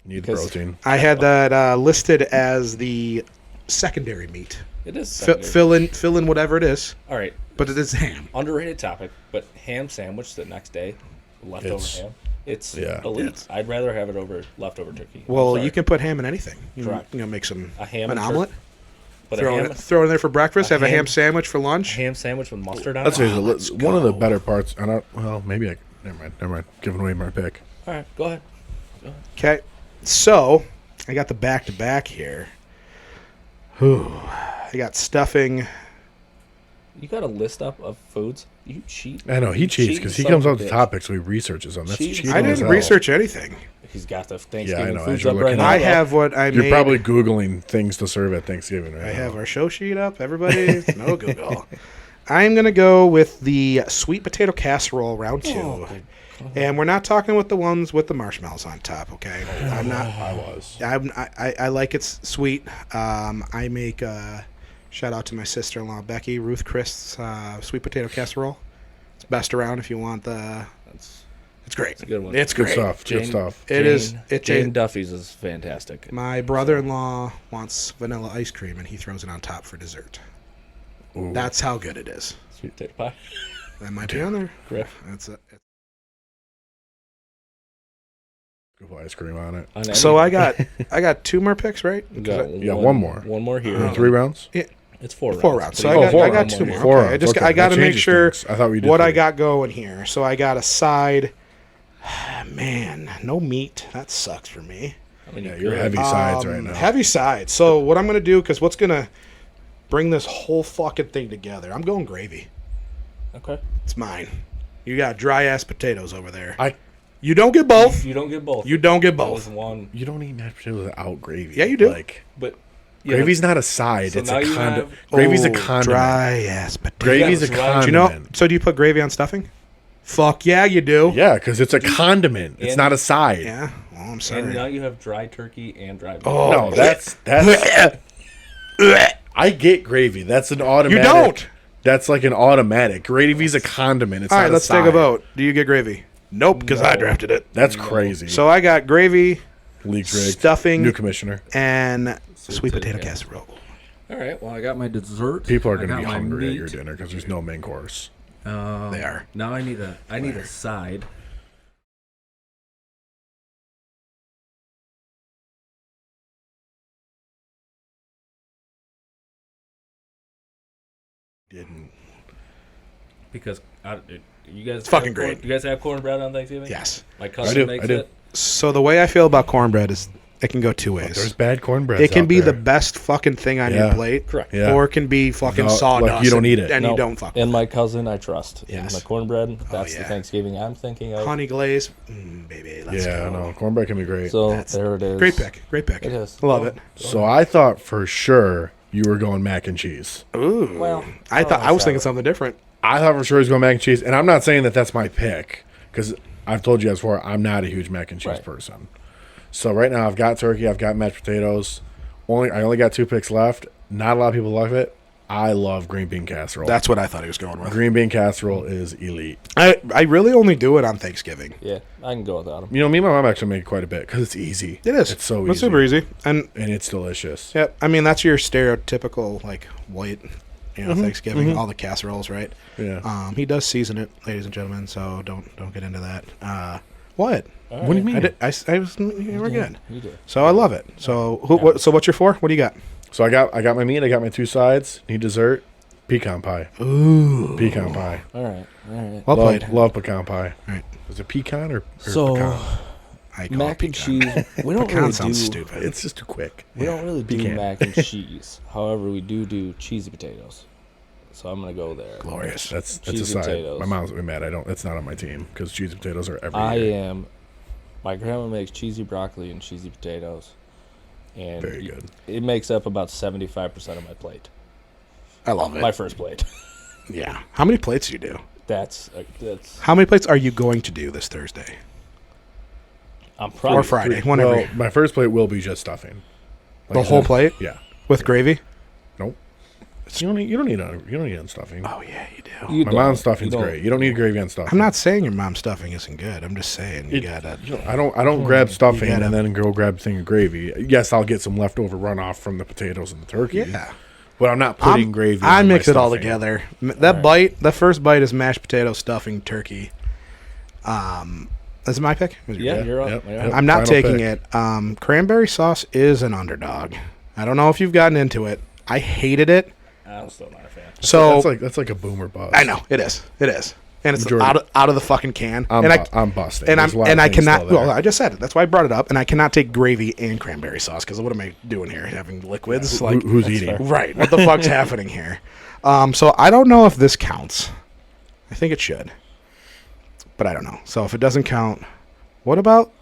Need the Because- protein. I had that listed as the secondary meat. It is secondary. Fill in whatever it is, All right. but it is ham. Underrated topic, but ham sandwich the next day, leftover It's- ham. It's yeah. elite. I'd rather have it over leftover turkey. I'm Well, sorry. you can put ham in anything. Correct. Make some A ham an and omelet. but Throw a it in there for breakfast. a Have a ham- ham sandwich for lunch. ham sandwich with mustard on Let's it. face it. let's One of the go. better parts. And maybe I. Never mind. Giving away my pick. All right, go ahead. Okay, so I got the back to back here. Whew. I got stuffing. You got a list up of foods. You cheat. I know he cheats because he son comes of up a with bitch. topics. So he researches them. That's Cheating cheating. I son of as didn't hell. research anything. He's got the Thanksgiving know, foods as you're up right looking now. at I it. have what I You're made. probably googling things to serve at Thanksgiving right I now. have our show sheet up. Everybody, no Google. I'm gonna go with the sweet potato casserole round 2. Oh, And we're not talking with the ones with the marshmallows on top, okay? I'm not. I was. I like it sweet. I make shout out to my sister-in-law Becky, Ruth Chris sweet potato casserole. It's best around if you want the. It's great. It's a good one. It's Good great. stuff. Good Jane- stuff. It is. Jane Duffy's is fantastic. My brother-in-law wants vanilla ice cream, and he throws it on top for dessert. Ooh. That's how good it is. Sweet potato pie. That might be on there. Correct. That's it. Good ice cream on it. On So any- I got 2 more picks, right? We got Yeah, one more. One more here. Oh. 3 rounds? It's 4 rounds. 4 rounds. So But I got rounds. 2 more. 4 Okay. rounds. I got That to make changes sure things. I thought we did what I 3. got going here. So I got a side. Man, no meat. That sucks for me. I mean, Yeah, you you're could. heavy sides right now. Heavy sides. So what I'm going to do, because what's going to bring this whole fucking thing together, I'm going gravy. Okay. It's mine. You got dry-ass potatoes over there. I You don't get both. You don't get both. You don't get That was both. one. You don't eat mashed potatoes without gravy. Yeah, you do. Like, But yeah, gravy's not a side. So it's now a you condiment. have- Gravy's a Oh, condiment. Dry-ass potatoes. Gravy's a Yeah, right. condiment. Do you know? So do you put gravy on stuffing? Fuck yeah, you do. Yeah, because it's a condiment. It's And- not a side. Yeah. Oh, I'm and sorry. now you have dry turkey and dry. Oh. No, that's I get gravy. That's an You automatic. don't. That's like an automatic. Gravy's a condiment. It's All not right, a let's side. take a vote. Do you get gravy? Nope, because I No. drafted it. That's crazy. So I got gravy, League's rigged. stuffing, New commissioner. and sweet potato potato casserole. All right. Well, I got my dessert. People are I going to got be my hungry at meat. your dinner because there's no main course. They are. Now I need a side. Didn't. Because you guys It's fucking have corn- great. You guys have cornbread on Thanksgiving? Yes. My I cousin do, makes I do. it. So the way I feel about cornbread is it can go 2 There's ways. bad cornbread. It can be the best fucking thing on your Yeah. plate, Correct. Yeah. or it can be fucking No, like, sawdust. you don't and- eat it. and No, you don't fuck. And my cousin, I trust. And Yes. my cornbread. That's yeah. the Thanksgiving I'm thinking of. Honey glaze, baby. Let's Yeah, go. no, cornbread can be great. So That's- there it is. Great pick. Great pick. It is. Love it. So I thought for sure you were going mac and cheese. Ooh. Well, I was thinking something different. I thought for sure he was going mac and cheese, and I'm not saying that that's my pick because I've told you guys before I'm not a huge mac and cheese Right. person. So right now I've got turkey, I've got mashed potatoes. I only got 2 picks left. Not a lot of people love it. I love green bean casserole. That's what I thought he was going with. Green bean casserole is elite. I really only do it on Thanksgiving. Yeah, I can go without him. You know, me and my mom actually make quite a bit because it's easy. It is. It's so It's easy. super easy. And And it's delicious. yeah, I mean that's your stereotypical like white, Thanksgiving, all the casseroles, right? Yeah. He does season it, ladies and gentlemen. So don't get into that. What? What do you mean? We're good. You do. So I love it. So so what's your 4? What do you got? So I got my meat. I got my 2 sides. Need dessert. Pecan pie. Ooh. Pecan pie. All right. Well love, played. love pecan pie. All right. Is it pecan or So pecan? I call mac it and pecan. cheese. We don't Pecan really sounds do. stupid. It's just too quick. We don't really do Pecan. mac and cheese. However, we do cheesy potatoes. So I'm gonna go there. Glorious. That's a Cheesy side. potatoes. My mom's mad. It's not on my team because cheesy potatoes are every I year. am. My grandma makes cheesy broccoli and cheesy potatoes, and Very good. It makes up about 75% of my plate. I love it. My first plate. Yeah. How many plates do you do? that's. How many plates are you going to do this Thursday I'm probably or Friday? Whenever. Well, my first plate will be just stuffing. The whole plate Yeah. with gravy. Nope. You don't need on stuffing. Oh yeah, you do. You My don't. mom's stuffing's You don't. great. You don't need gravy on stuffing. I'm not saying your mom's stuffing isn't good. I'm just saying you It- gotta. I don't grab stuffing gotta- and then go grab a thing of gravy. Yes, I'll get some leftover runoff from the potatoes and the turkey. Yeah. But I'm not putting gravy. I on my mix it all stuffing. together. The first bite is mashed potato, stuffing, turkey. Is it my pick? Is it your Yeah, pick? you're up. Yep. Yeah. Yep. I'm not Final taking pick. it. Cranberry sauce is an underdog. I don't know if you've gotten into it. I hated it. I'm still not a fan. So That's like a boomer buzz. I know it is. It is, and it's Majority. out of the fucking can. I'm and busting. and There's a lot of I things cannot. still there. Well, I just said it. That's why I brought it up. And I cannot take gravy and cranberry sauce because what am I doing here? Having liquids? Like Who's eating? right? What the fuck's happening here? So I don't know if this counts. I think it should, but I don't know. So if it doesn't count, what about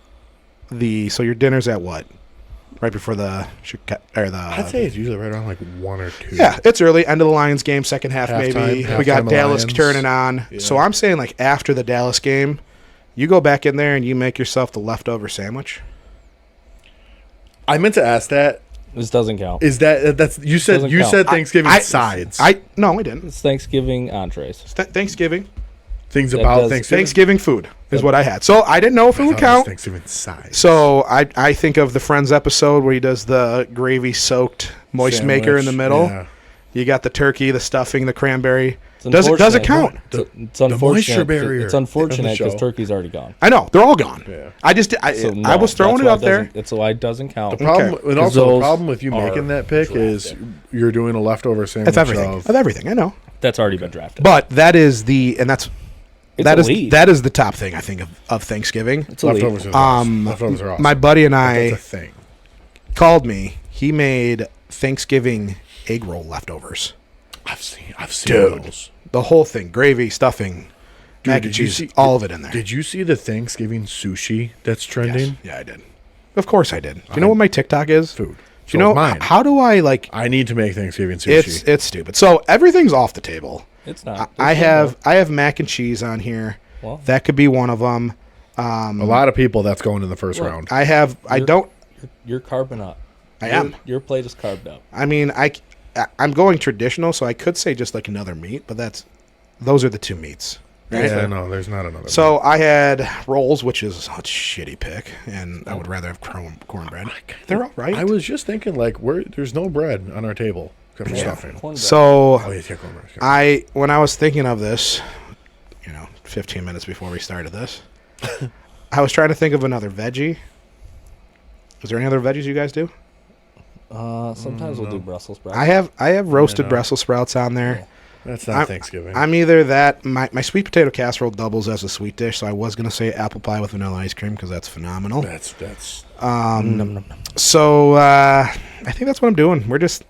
so your dinner's at what? Right before the I'd say it's usually right around like 1 or 2. yeah, it's early. End of the Lions game, second half maybe. Halftime We got of Dallas Lions. turning on. Yeah. So I'm saying like after the Dallas game, you go back in there and you make yourself the leftover sandwich. I meant to ask that. This doesn't count. Is that's you said Doesn't count. Thanksgiving sides? No, I didn't. It's Thanksgiving entrees. Thanksgiving. things That about does- Thanksgiving. Thanksgiving food is what I had. So I didn't know if it would I thought it was count. Thanksgiving size. So I think of the Friends episode where he does the gravy-soaked moist maker in the Sandwich, middle. yeah. You got the turkey, the stuffing, the cranberry. It's Does it unfortunate. count? It's unfortunate. moisture barrier It's of the unfortunate because show. turkey's already gone. I know they're all gone. Yeah. So no, I was throwing that's it why out there. That's why it doesn't count. The problem, Okay. and 'Cause also the those problem with you are making that pick is drafted. you're doing a leftover sandwich It's everything. of Of everything. I know. That's already been drafted. But that is It's that is elite. that is the top thing I think of Thanksgiving. It's elite. leftovers. Leftovers are awesome. My buddy and That's a I thing. called me. He made Thanksgiving egg roll leftovers. I've seen Dude. those. The whole thing, gravy, stuffing, Dude, mac and did you cheese, see- all of it in there. Did you see the Thanksgiving sushi that's Yes. trending? Yeah, I did. Of course I did. Do you know what my TikTok is? Food. Do you know mine? how do I like? I need to make Thanksgiving sushi. It's stupid. So everything's off the table. It's not. I have mac and cheese on here. Well, That could be one of them. a lot of people that's going in the first Look, round. you're carbing up. I am. Your plate is carved up. I mean, I'm going traditional, so I could say just like another meat, but those are the two meats. Right? Yeah, no, there's not another. So I had rolls, which is a shitty pick, and I would rather have cornbread. They're all right. I was just thinking, like, there's no bread on our table except for stuffing. Cornbread. So Oh, yeah, cornbread. when I was thinking of this, 15 minutes before we started this, I was trying to think of another veggie. Is there any other veggies you guys do? Sometimes we'll do Brussels sprouts. I have roasted no. Brussels sprouts on there. That's not Thanksgiving. I'm either that my sweet potato casserole doubles as a sweet dish, so I was gonna say apple pie with vanilla ice cream because that's phenomenal. That's So I think that's what I'm doing. We're just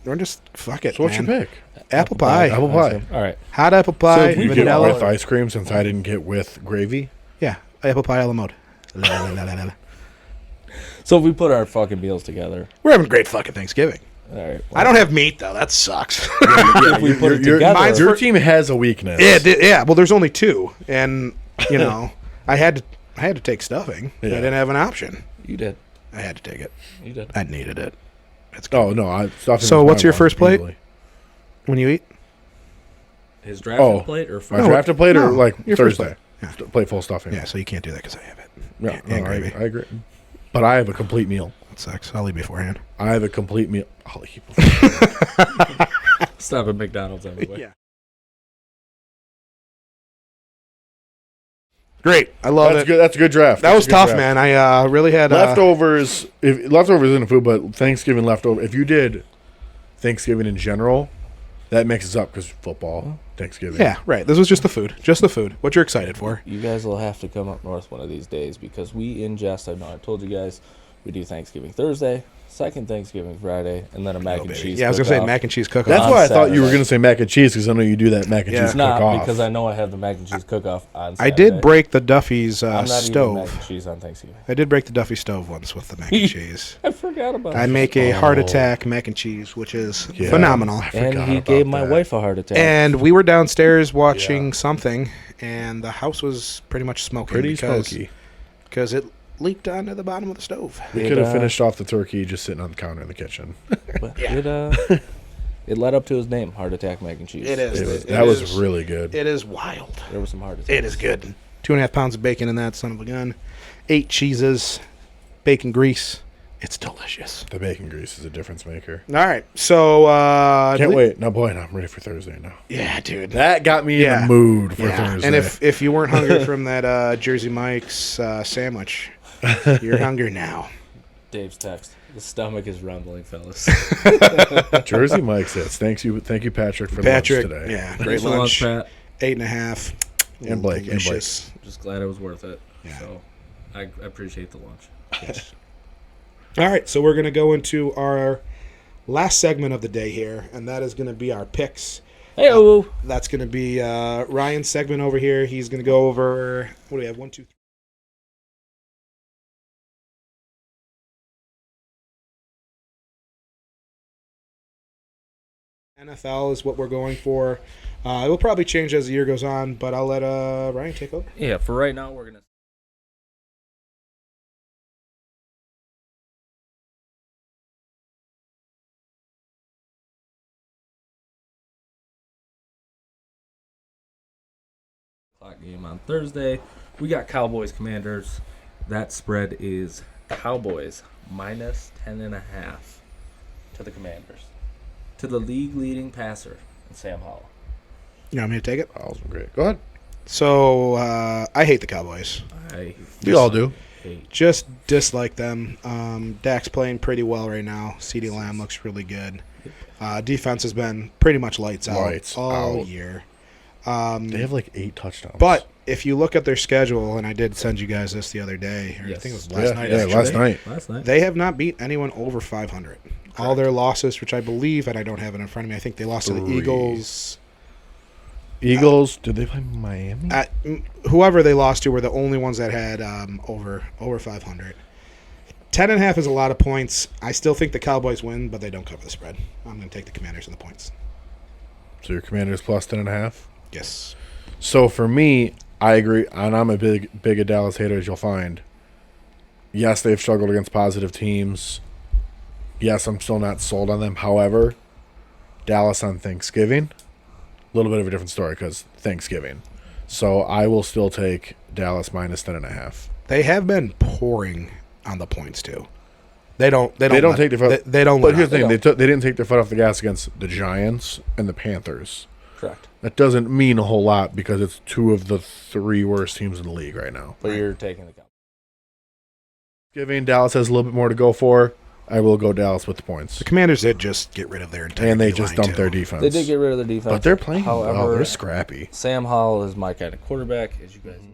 fuck it. So what's man. your pick? Apple pie. Apple pie. All right. Hot apple So pie. if you get vanilla. with ice cream since I didn't get with gravy. Yeah, apple pie a la mode. La, la, la, la, la. So if we put our fucking meals together, We're having a great fucking Thanksgiving. all right. I don't have meat though. That sucks. If we put it together, Your team has a weakness. yeah. Well, there's only two, and I had to take stuffing. Yeah. I didn't have an option. you did. I had to take it. You did. I needed it. It's good. Oh no! Stuffing So was what's my your one, first plate? easily. When you eat, His drafted Oh, plate or My first? drafted plate or no, like your first Thursday? plate. Yeah. Plate full stuffing. yeah. So you can't do that because I have it. Yeah, and no, gravy. I agree. But I have a complete meal. That sucks. I'll eat beforehand. I have a complete meal. I'll eat before. Stop at McDonald's anyway. Yeah. Great. I love That's it. good. That's a good draft. That That's was a good tough, draft. man. I really had Leftovers. If leftovers isn't food, but Thanksgiving leftover. If you did Thanksgiving in general, that mixes up because football, Thanksgiving. Yeah, right. This was just the food. Just the food. What you're excited for? You guys will have to come up north one of these days because we ingest. I know I told you guys we do Thanksgiving Thursday, second Thanksgiving Friday, and then a mac and cheese. Yeah, I was gonna say cook-off. mac and cheese cook-off. That's On why I thought you were Saturday. going to say mac and cheese because I know you do that mac and Yeah. cheese It's not cook-off. because I know I have the mac and cheese cook-off on I Saturday. did break the Duffy's I'm not eating mac stove. and cheese on Thanksgiving. I did break the Duffy stove once with the mac and cheese. I forgot about I it. make a heart attack mac and cheese, which is Yeah. phenomenal. And forgot he about gave my that. wife a heart attack. And we were downstairs watching something, and the house was pretty much smoking. Pretty because, smoky. because it leaked onto the bottom of the stove. We It, could have finished off the turkey just sitting on the counter in the kitchen. But it led up to his name, heart attack mac and cheese. It is. That was really good. It is wild. There was some heart attacks. It is good. 2.5 pounds of bacon in that son of a gun. 8 cheeses, bacon grease. It's delicious. The bacon grease is a difference maker. All right, so I Can't believe- wait. No, boy, no, I'm ready for Thursday now. Yeah, dude. That got me Yeah. in the mood for Yeah. Thursday. And if you weren't hungry from that Jersey Mike's sandwich, you're hungry now. Dave's text. The stomach is rumbling, fellas. Jersey Mike says, thank you, Patrick, for Patrick, lunch today. yeah, Thanks great for lunch. Pat. 8.5. And Blake, and Delicious. Just glad it was worth it. Yeah. So I appreciate the lunch. All right, so we're going to go into our last segment of the day here, and that is going to be our picks. Hey, That's going to be Ryan's segment over here. He's going to go over, what do we have, 1, 2, 3. NFL is what we're going for. It will probably change as the year goes on, but I'll let Ryan take over. Yeah, for right now, we're going to. o'clock game on Thursday. We got Cowboys Commanders. That spread is Cowboys minus 10.5 to the Commanders. To the league leading passer, Sam Howell. You want me to take it? That was great. Go ahead. So, I hate the Cowboys. We all do. Just dislike them. Dak's playing pretty well right now. CeeDee Lamb looks really good. Defense has been pretty much lights out all year. They have like 8 touchdowns. But if you look at their schedule, and I did send you guys this the other day, or I think it was last night. Yeah, last night. They have not beat anyone over 500. Correct. All their losses, which I believe, and I don't have it in front of me, I think they lost to the Eagles. Did they play Miami? Whoever they lost to were the only ones that had over 500. 10.5 is a lot of points. I still think the Cowboys win, but they don't cover the spread. I'm going to take the Commanders and the points. So your Commanders plus 10.5? Yes. So for me, I agree, and I'm a big a Dallas hater, as you'll find. Yes, they've struggled against positive teams. Yes, I'm still not sold on them. However, Dallas on Thanksgiving, a little bit of a different story because Thanksgiving. So I will still take Dallas minus 10.5. They have been pouring on the points too. They don't take their foot. They don't. But here's the thing: they didn't take their foot off the gas against the Giants and the Panthers. Correct. That doesn't mean a whole lot because it's 2 of the 3 worst teams in the league right now. But you're taking the Cowboys. Giving Dallas has a little bit more to go for. I will go Dallas with the points. The Commanders did just get rid of their entire and they just dumped their defense. They did get rid of their defense, but they're playing. However, they're scrappy. Sam Howell is my kind of quarterback, as you guys know.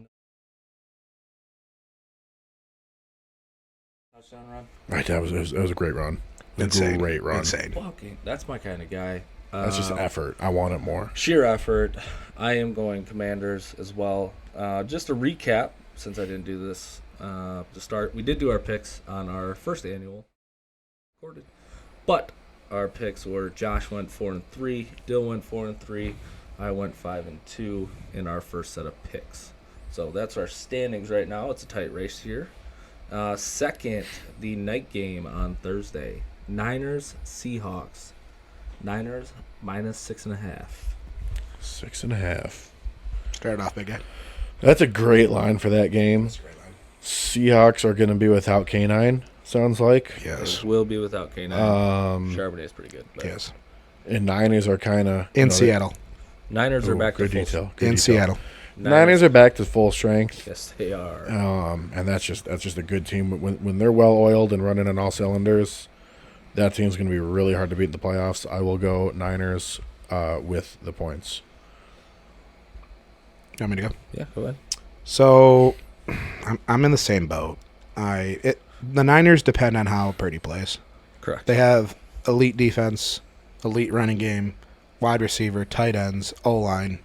Touchdown run. Right, that was a great run. Great run. Insane. Okay, that's my kind of guy. That's just effort. I want it more. Sheer effort. I am going Commanders as well. Just a recap, since I didn't do this to start. We did do our picks on our first annual. Recorded. But our picks were Josh went 4-3, Dill went 4-3, I went 5-2 in our first set of picks. So that's our standings right now. It's a tight race here. Second, the night game on Thursday. Niners, Seahawks. Niners minus 6.5. 6.5. Start off, big guy. That's a great line for that game. That's a great line. Seahawks are going to be without K9, sounds like. Yes. They will be without K9. Charbonnet is pretty good. Yes. And Niners are kind of... In Seattle. Niners are back to full detail. In Seattle. Niners are back to full strength. Yes, they are. And that's just a good team. When they're well-oiled and running on all cylinders, that team's going to be really hard to beat in the playoffs. I will go Niners with the points. You want me to go? Yeah, go ahead. So, I'm in the same boat. The Niners depend on how Purdy plays. Correct. They have elite defense, elite running game, wide receiver, tight ends, O-line.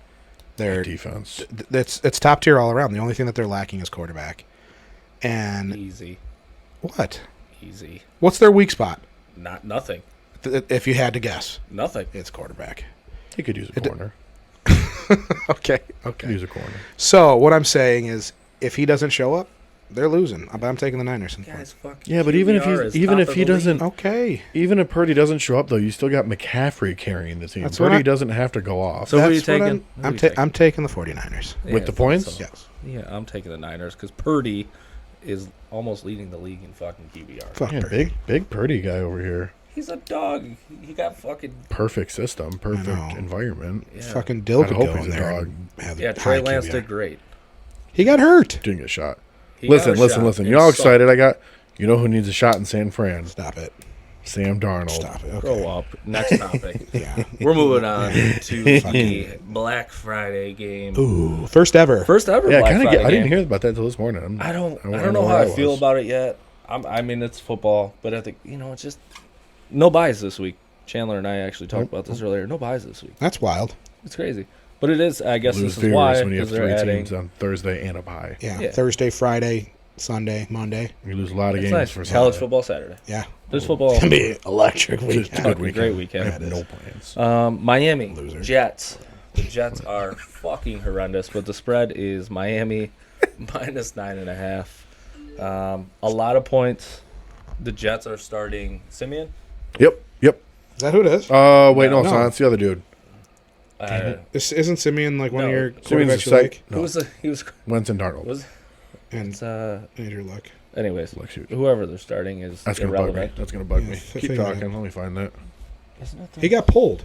Their defense. It's top tier all around. The only thing that they're lacking is quarterback. And Easy. What? Easy. What's their weak spot? Nothing. If you had to guess, Nothing. it's quarterback. He could use a corner. Okay. Use a corner. So what I'm saying is, if he doesn't show up, they're losing. I'm taking the Niners. Guys, fuck. Yeah, but even if he doesn't, okay. Even if Purdy doesn't show up though, you still got McCaffrey carrying the team. That's Purdy doesn't have to go off. So who are you taking? I'm taking the 49ers. With the points? So. Yes. Yeah, I'm taking the Niners because Purdy is almost leading the league in fucking QBR. Fuck Yeah, Purdy. big Purdy guy over here. He's a dog. He got fucking Perfect system, perfect environment. yeah. Fucking Dill I'd could hope go he's in a there. dog. And have Yeah, high Trey Lance QBR. did great. He got hurt. Didn't get shot. He got a Listen. shot. You all excited? You know who needs a shot in San Fran? Stop it. Sam Darnold. Stop it. Okay. Grow up. Next topic. Yeah. We're moving on to the Black Friday game. Ooh, first ever. First ever Yeah, Black Friday I didn't game. hear about that until this morning. I don't wanna know how where I feel was. about it yet. I mean, it's football, but I think it's just no buys this week. Chandler and I actually talked about this earlier. No buys this week. That's wild. It's crazy, but it is. I guess Lose this is viewers why when you have because they're 3 adding. teams on Thursday and a bye. Yeah. Yeah. Thursday, Friday, Sunday, Monday. You lose a lot of It's games nice. for College Sunday. football Saturday. Yeah. There's football. It's going to be electric It's weekend. a good weekend. Great weekend. I have Yeah, it no is. plans. Miami Loser. Jets. The Jets are fucking horrendous, but the spread is Miami minus 9.5. A lot of points. The Jets are starting Simeon. Yep. Is that who it is? Wait, no, No. it's not. It's the other dude. Isn't Simeon like one No, of your Simeon's quarterbacks you a like? Who was the? He was. Wentz and Darnold. Was And it's Andrew Luck. anyways, Looks huge. whoever they're starting is That's gonna bug me. irrelevant. That's gonna bug Yeah, me. I Keep figured talking. that. Let me find that. Isn't it? He got pulled.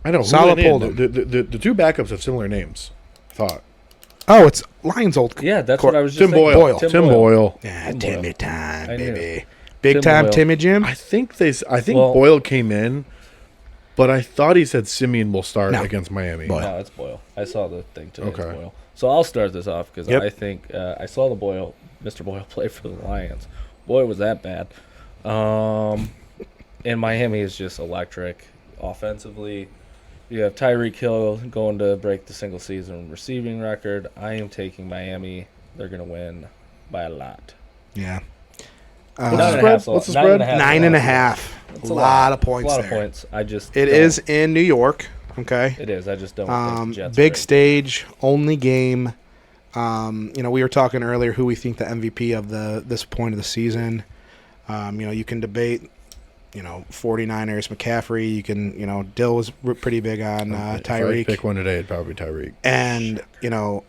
I know. Saleh Who pulled went him. in? The two backups have similar names. I thought. Oh, it's Lions' old. Yeah, that's Cor- what I was just Tim thinking. Boyle. Tim Boyle. Yeah, Tim Timmy Boyle. time, I knew. baby. Big Tim time Boyle. Timmy Jim. I think Well- Boyle came in, but I thought he said Simeon will start No. against Miami. Boyle. No, it's Boyle. I saw the thing today. Okay. It's Boyle. So I'll start this off because Yep. I think I saw the Mr. Boyle play for the Lions. Boy, was that bad. And Miami is just electric offensively. You have Tyreek Hill going to break the single season receiving record. I am taking Miami. They're going to win by a lot. Yeah. What's the Nine and a spread? half's a What's the lot. spread? 9.5. That's A lot of points A lot there. of points. I just It don't- is in New York. Okay. It is. I just don't think the Jets Big are- stage, only game. We were talking earlier who we think the MVP of this point of the season. You can debate, 49ers, McCaffrey. You can, Dill was pretty big on If I Tyreek. pick one today, it'd probably be Tyreek. And,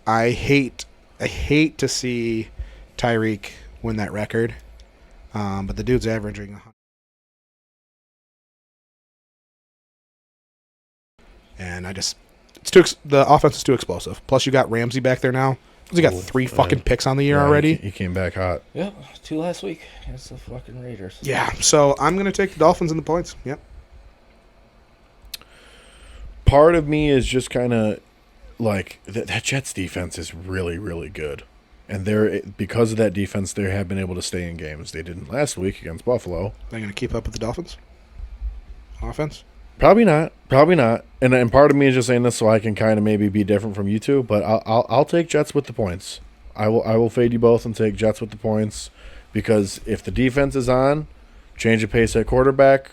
I hate to see Tyreek win that record. But the dude's averaging 100. And the offense is too explosive. Plus, you got Ramsey back there now. He got 3 fucking picks on the year Yeah, already. He came back hot. Yep, 2 last week. It's the fucking Raiders. Yeah, so I'm going to take the Dolphins and the points. Yep. Part of me is just kind of like that Jets defense is really, really good. And because of that defense, they have been able to stay in games. They didn't last week against Buffalo. They're going to keep up with the Dolphins? Offense? Probably not. And part of me is just saying this so I can kind of maybe be different from you two. But I'll take Jets with the points. I will fade you both and take Jets with the points because if the defense is on, change of pace at quarterback.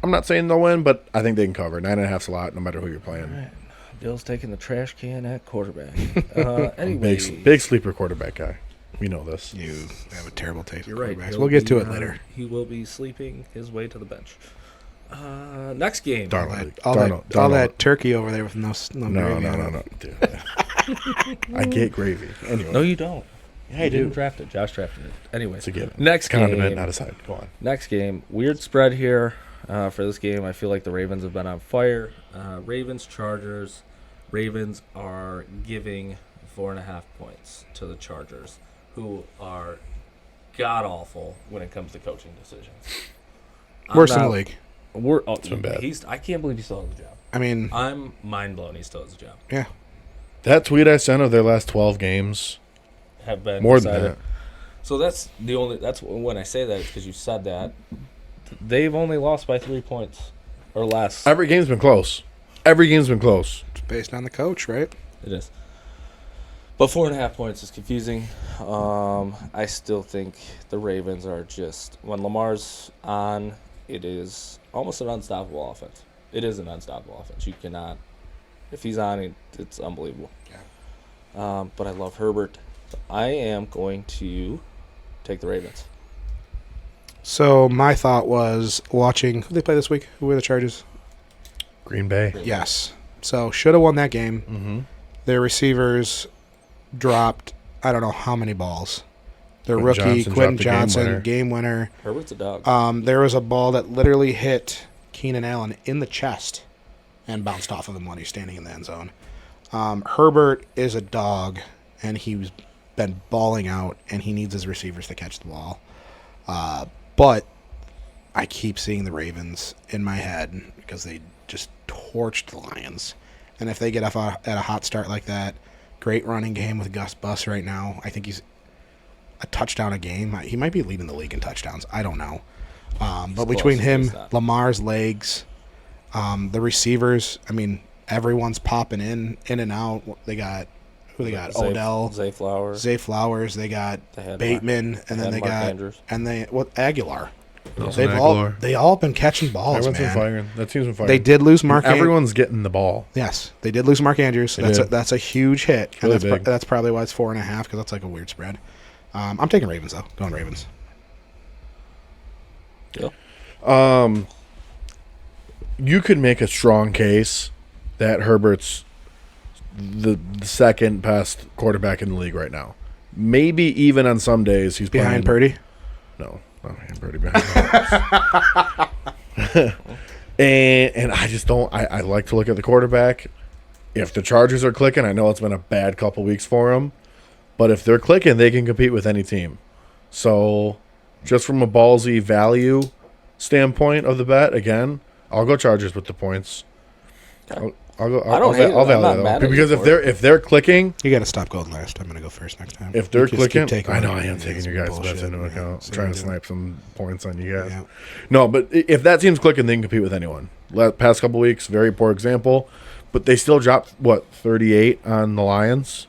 I'm not saying they'll win, but I think they can cover. 9.5's a lot, no matter who you're playing. All right. Bill's taking the trash can at quarterback. Anyway, Big sleeper quarterback guy. We know this. You have a terrible taste you're in right. quarterbacks. He'll We'll get be, to it later. He will be sleeping his way to the bench. Next game. Darnold. All that turkey over there with no gravy on it. No. Dude. I get gravy. Anyway. No, you don't. Yeah, I You do. didn't draft it. Josh drafted it. Anyway, It's a given. next Condiment, game. not a side. Go on. Next game. Weird spread here for this game. I feel like the Ravens have been on fire. Ravens, Chargers. Ravens are giving 4.5 points to the Chargers, who are god-awful when it comes to coaching decisions. Worst in the league. It's been bad. I can't believe he still has a job. I mean, I'm mind blown he still has a job. yeah. That tweet I sent of their last 12 games, Have been more decided. than that. So that's when I say that it's because you said that. They've only lost by 3 points or less. Every game's been close. It's based on the coach, right? It is. But 4.5 points is confusing. I still think the Ravens are just when Lamar's on, it is almost an unstoppable offense. It is an unstoppable offense. You cannot, if he's on, it's unbelievable. Yeah. But I love Herbert. So I am going to take the Ravens. So my thought was watching who they play this week. Who were the Chargers? Green Bay. Yes. So should have won that game. Mm-hmm. Their receivers dropped I don't know how many balls. Their Quentin rookie Johnson Quentin dropped the game Johnson, winner. game winner. Herbert's a dog. There was a ball that literally hit Keenan Allen in the chest and bounced off of him when he's standing in the end zone. Herbert is a dog, and he's been balling out, and he needs his receivers to catch the ball. But I keep seeing the Ravens in my head because they just torched the Lions. And if they get off at a hot start like that, great running game with Gus Bus right now. I think he's a touchdown a game. He might be leading the league in touchdowns. I don't know. But between close. him, He's not. Lamar's legs, the receivers, I mean, everyone's popping in and out. They got Odell, Zay Flowers. Zay Flowers. They got They had Bateman, and then had they Mark got Andrews. Aguilar. Nelson They Aguilar. all been catching balls, Everyone's been man. firing. That team's been firing. They did lose Mark. Everyone's getting the ball. Yes, they did lose Mark Andrews. They did. That's a huge hit. Really And big. that's probably why it's 4.5 because that's like a weird spread. I'm taking Ravens though. Going Ravens. Yeah. You could make a strong case that Herbert's the second best quarterback in the league right now. Maybe even on some days he's Behind playing, Purdy? No, not behind Purdy. Behind and I just don't. I like to look at the quarterback. If the Chargers are clicking, I know it's been a bad couple weeks for them, but if they're clicking, they can compete with any team. So, just from a ballsy value standpoint of the bet, again, I'll go Chargers with the points. I'll go. I don't hate it. I'll I'm not value mad that at because you if they're clicking, You got to stop going last. I'm going to go first next time. if they're You just keep clicking, taking I know my- I am taking your guys' bullshit, bets into yeah. account. So Trying to you do. snipe some points on you guys. Yeah. No, but if that team's clicking, they can compete with anyone. Past couple weeks, very poor example, but they still dropped 38 on the Lions.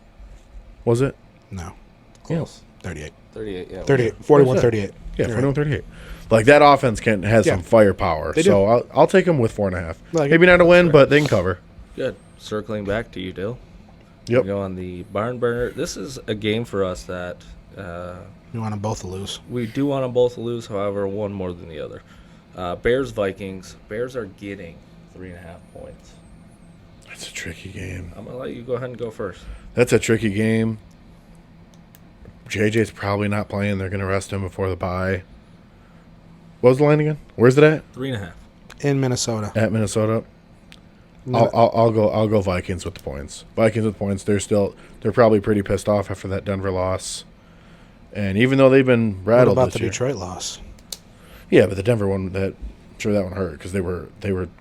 Was it? No. Close. 38. 38, yeah. 38. 41, 38. Yeah, You're 41-38. Like that offense has Yeah. some firepower. They So do. I'll take them with 4.5. Like it. Maybe not a win, but they can cover. Good. Circling back to you, Dill. Yep. We go on the barn burner. This is a game for us that You want them both to lose. we do want them both to lose, however, one more than the other. Bears-Vikings. Bears are getting 3.5 points. That's a tricky game. I'm going to let you go ahead and go first. That's a tricky game. JJ's probably not playing. They're going to rest him before the bye. What was the line again? Where's it at? 3.5. In Minnesota. At Minnesota. I'll go Vikings with the points. Vikings with points. They're probably pretty pissed off after that Denver loss. And even though they've been What rattled about this the year, Detroit loss? yeah, but the Denver one that hurt because they were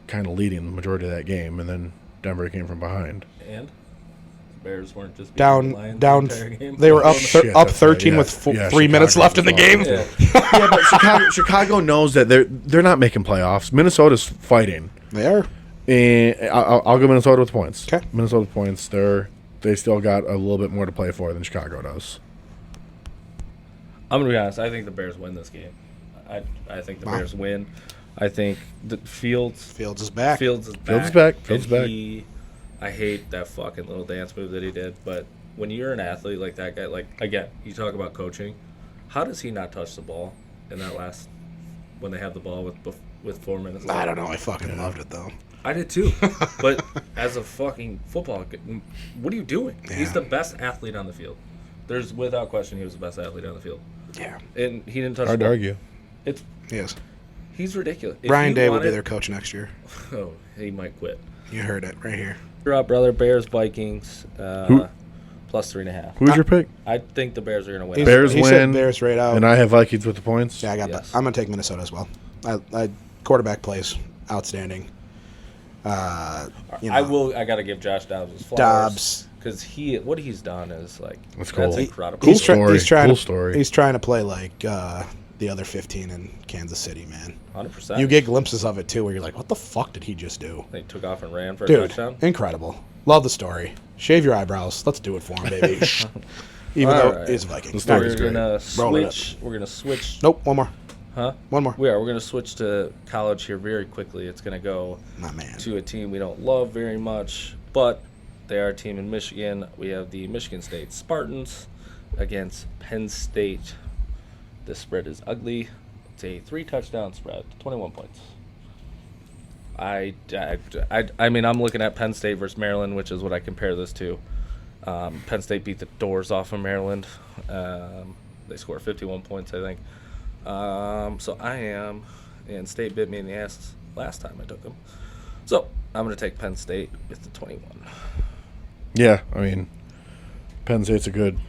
kind of leading the majority of that game, and then Denver came from behind. And the Bears weren't just beating Down, the Lions down. the entire game. They were up Shit, up that's right, 13 yeah. with Yeah, 3 minutes Chicago left in the was game. awful. Yeah. Yeah, but Chicago knows that they're not making playoffs. Minnesota's fighting. They are. And I'll go Minnesota with points. Okay. Minnesota with points. They still got a little bit more to play for than Chicago does. I'm going to be honest. I think the Bears win this game. I think the Wow. Bears win. I think the Fields Fields is back. Fields is back. Fields is back. And Fields is back. I hate that fucking little dance move that he did, but when you're an athlete like that guy, like, again, you talk about coaching, how does he not touch the ball in that last, when they have the ball with 4 minutes left? I don't know. I fucking loved it, though. I did too. But as a fucking football, what are you doing? Yeah. He's the best athlete on the field. There's without question he was the best athlete on the field. Yeah. And he didn't touch Hard the to ball. argue. It's Yes. He's ridiculous. If Brian you Day will be wanted- their coach next year. Oh, he might quit. You heard it right here. You're up, brother. Bears, Vikings, Who- plus 3.5. Who's your pick? I think the Bears are going to win. He's- Bears he said win, Bears right out. And I have Vikings with the points. Yeah, I got Yes. that. I'm gonna take Minnesota as well. I quarterback plays outstanding. I got to give Josh Dobbs his flowers. Dobbs. Because what he's done is like That's cool. That's incredible. Cool He's story. trying Cool to, story. He's trying to play like the other 15 in Kansas City, man. 100%. You get glimpses of it too, where you're like, "What the fuck did he just do?" They took off and ran for a Dude, touchdown. incredible. Love the story. Shave your eyebrows. Let's do it for him, baby. Even though Alright. he's a Viking. The story is We're great. gonna Roll it up. switch. We're gonna switch. Nope, one more. Huh? One more. We are. We're gonna switch to college here very quickly. It's gonna go My man. to a team we don't love very much, but they are a team in Michigan. We have the Michigan State Spartans against Penn State. The spread is ugly. It's a 3-touchdown spread, 21 points. I mean, I'm looking at Penn State versus Maryland, which is what I compare this to. Penn State beat the doors off of Maryland. They scored 51 points, I think. So I am, and State bit me in the ass last time I took them. So I'm going to take Penn State with the 21. Yeah, I mean, Penn State's a good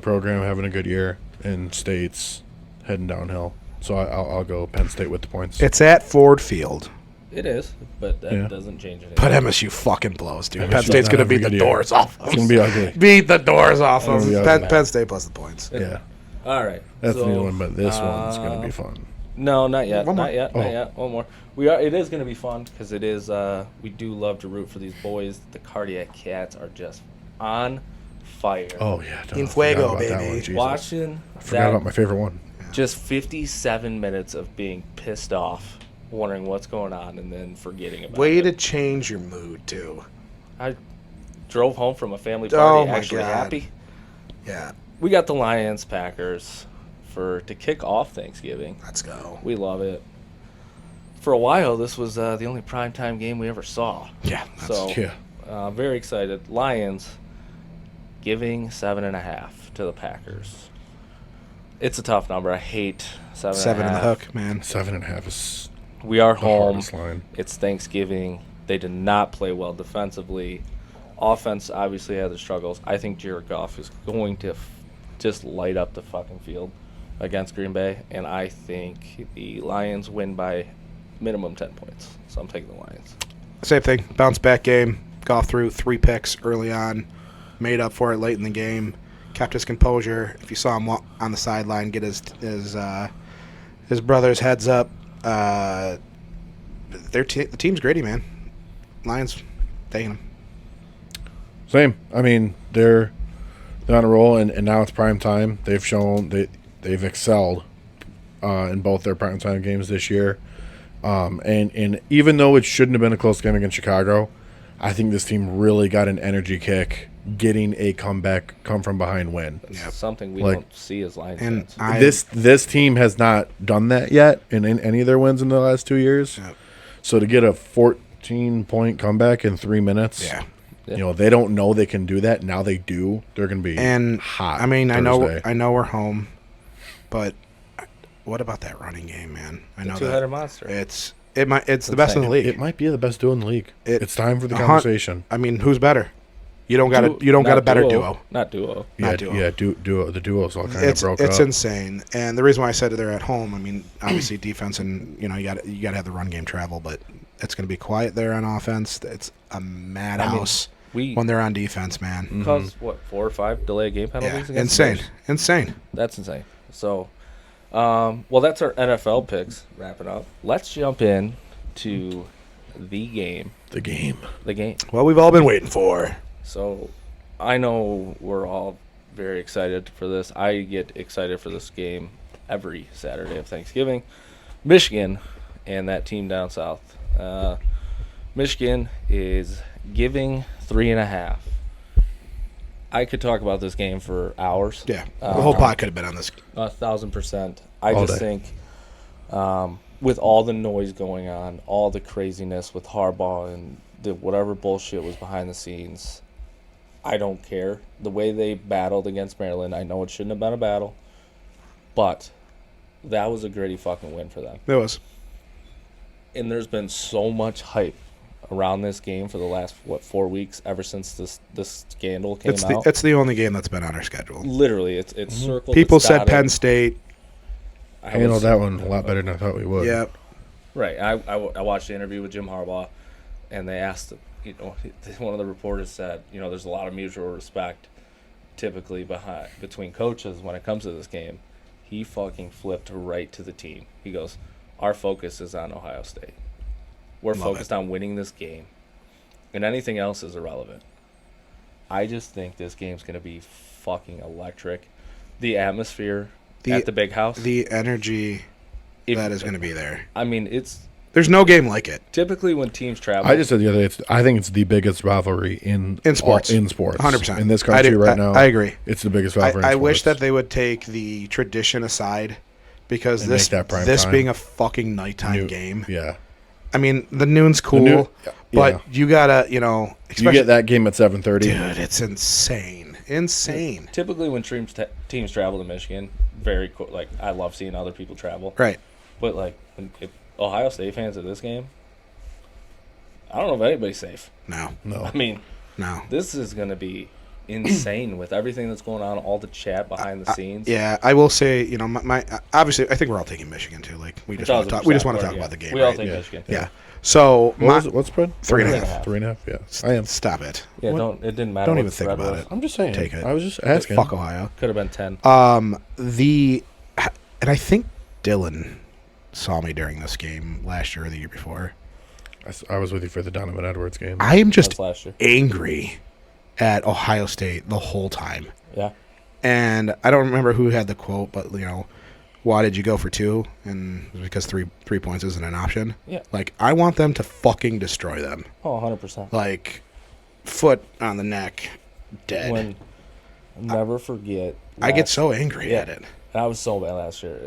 program, having a good year, and State's heading downhill. So I'll go Penn State with the points. It's at Ford Field. It is, but that Yeah. doesn't change anything. But MSU fucking blows, dude. MSU Penn State's not going to having beat a the good year. doors off of It's gonna be ugly. Beat the doors off of It's gonna be Penn, ugly. Penn State plus the points. Yeah, All right. that's so, the new one, but this one's gonna be fun. No, not yet. One more. Not yet. Oh. Not yet. One more. It is going to be fun because it is. We do love to root for these boys. The Cardiac Cats are just on fire. Oh yeah, no, In I forgot fuego, about that baby. one, Jesus. Watching I forgot about my favorite one. just 57 minutes of being pissed off, wondering what's going on, and then forgetting about Way it. to change your mood, too. I drove home from a family Oh, party my actually God. happy. Yeah, We got the Lions Packers to kick off Thanksgiving. let's go. We love it. for a while, this was the only primetime game we ever saw. Yeah. So, Yeah. very excited. Lions giving 7.5 to the Packers. It's a tough number. I hate 7.5. 7 in the hook, man. 7.5 is We are the home. hardest line. It's Thanksgiving. They did not play well defensively. Offense obviously had their struggles. I think Jared Goff is going to just light up the fucking field against Green Bay, and I think the Lions win by minimum 10 points. So I'm taking the Lions. Same thing. Bounce back game. Goff threw 3 picks early on. Made up for it late in the game. Kept his composure. If you saw him on the sideline get his brother's heads up, the team's gritty, man. Lions taking them. Same. I mean, they're on a roll, and now it's prime time. They've shown they've excelled in both their prime time games this year. And even though it shouldn't have been a close game against Chicago, I think this team really got an energy kick getting a comeback, come from behind win. That's something we Like- don't see as Lions And fans. This team has not done that yet in any of their wins in the last 2 years. Yep. So to get a 14-point comeback in 3 minutes, Yeah. Yeah. you know, they don't know they can do that. Now they do. They're going to be And hot. I mean, Thursday. I know we're home, but what about that running game, man? I know Two-headed that monster. it's the best in the league. It might be the best duo in the league. It's time for the 100 conversation. I mean, who's better? You don't got Not a better duo. Not duo. Not duo. Yeah, duo. The duo's all kind It's of broke up. insane. And the reason why I said they're at home, I mean, obviously defense and you got to have the run game travel, but it's going to be quiet there on offense. It's a madhouse We when they're on defense, man. caused, 4 or 5 delay game penalties Yeah, against the insane, Bears? insane. That's insane. So, well, that's our NFL picks. Wrapping up. Let's jump in to the game. The game. The game. What we've all been waiting for. So, I know we're all very excited for this. I get excited for this game every Saturday of Thanksgiving. Michigan and that team down south. Michigan is giving 3.5. I could talk about this game for hours. Yeah, the whole pod could have been on this. 1,000%. I All just day. think with all the noise going on, all the craziness with Harbaugh and whatever bullshit was behind the scenes, I don't care. The way they battled against Maryland, I know it shouldn't have been a battle, but that was a gritty fucking win for them. It was. And there's been so much hype around this game for the last 4 weeks ever since this scandal came out. It's the only game that's been on our schedule. Literally, it's circled. People it's said dotted. Penn State. I Handled was- that one a lot better than I thought we would. Yeah, Right. I watched the interview with Jim Harbaugh, and they asked, one of the reporters said, there's a lot of mutual respect typically between coaches when it comes to this game. He fucking flipped right to the team. He goes, our focus is on Ohio State. We're Love focused on winning this game, and anything else is irrelevant. I just think this game's going to be fucking electric. The atmosphere at the big house. the energy if- that is going to be there. I mean, it's There's no game like it typically when teams travel. I just said the other day, I think it's the biggest rivalry in sports. In sports. 100%. In this country right now. I agree. It's the biggest rivalry in I wish sports. that they would take the tradition aside because And this make that prime this time. being a fucking nighttime New- game. Yeah. I mean, the noon's cool, noon- but yeah. you gotta, You especially, get that game at 7:30. dude, it's insane, insane. Typically, when teams travel to Michigan, very cool. Like I love seeing other people travel. Right. But like, if Ohio State fans at this game, I don't know if anybody's safe. No, No. I mean, no. this is going to be insane with everything that's going on, all the chat behind the scenes. Yeah, I will say, my obviously, I think we're all taking Michigan too. Like we just want to talk. We just want to talk about the game. We all right? take Yeah. Michigan. Yeah. So What was it? What's spread? 3.5. 3.5. Yeah. I am. Stop it. Yeah, What? it didn't matter. Don't what even the think spread about was. it. I'm just saying. Take it. I was just asking. Fuck Ohio. Could have been 10. And I think Dylan saw me during this game last year or the year before. I was with you for the Donovan Edwards game. I am just That's last year. angry at Ohio State the whole time. Yeah. And I don't remember who had the quote, but why did you go for 2? And it was because three points isn't an option. Yeah. Like I want them to fucking destroy them. Oh, 100%. Like foot on the neck, dead. When never forget. I get last- so angry Yeah. at it. And I was so bad last year.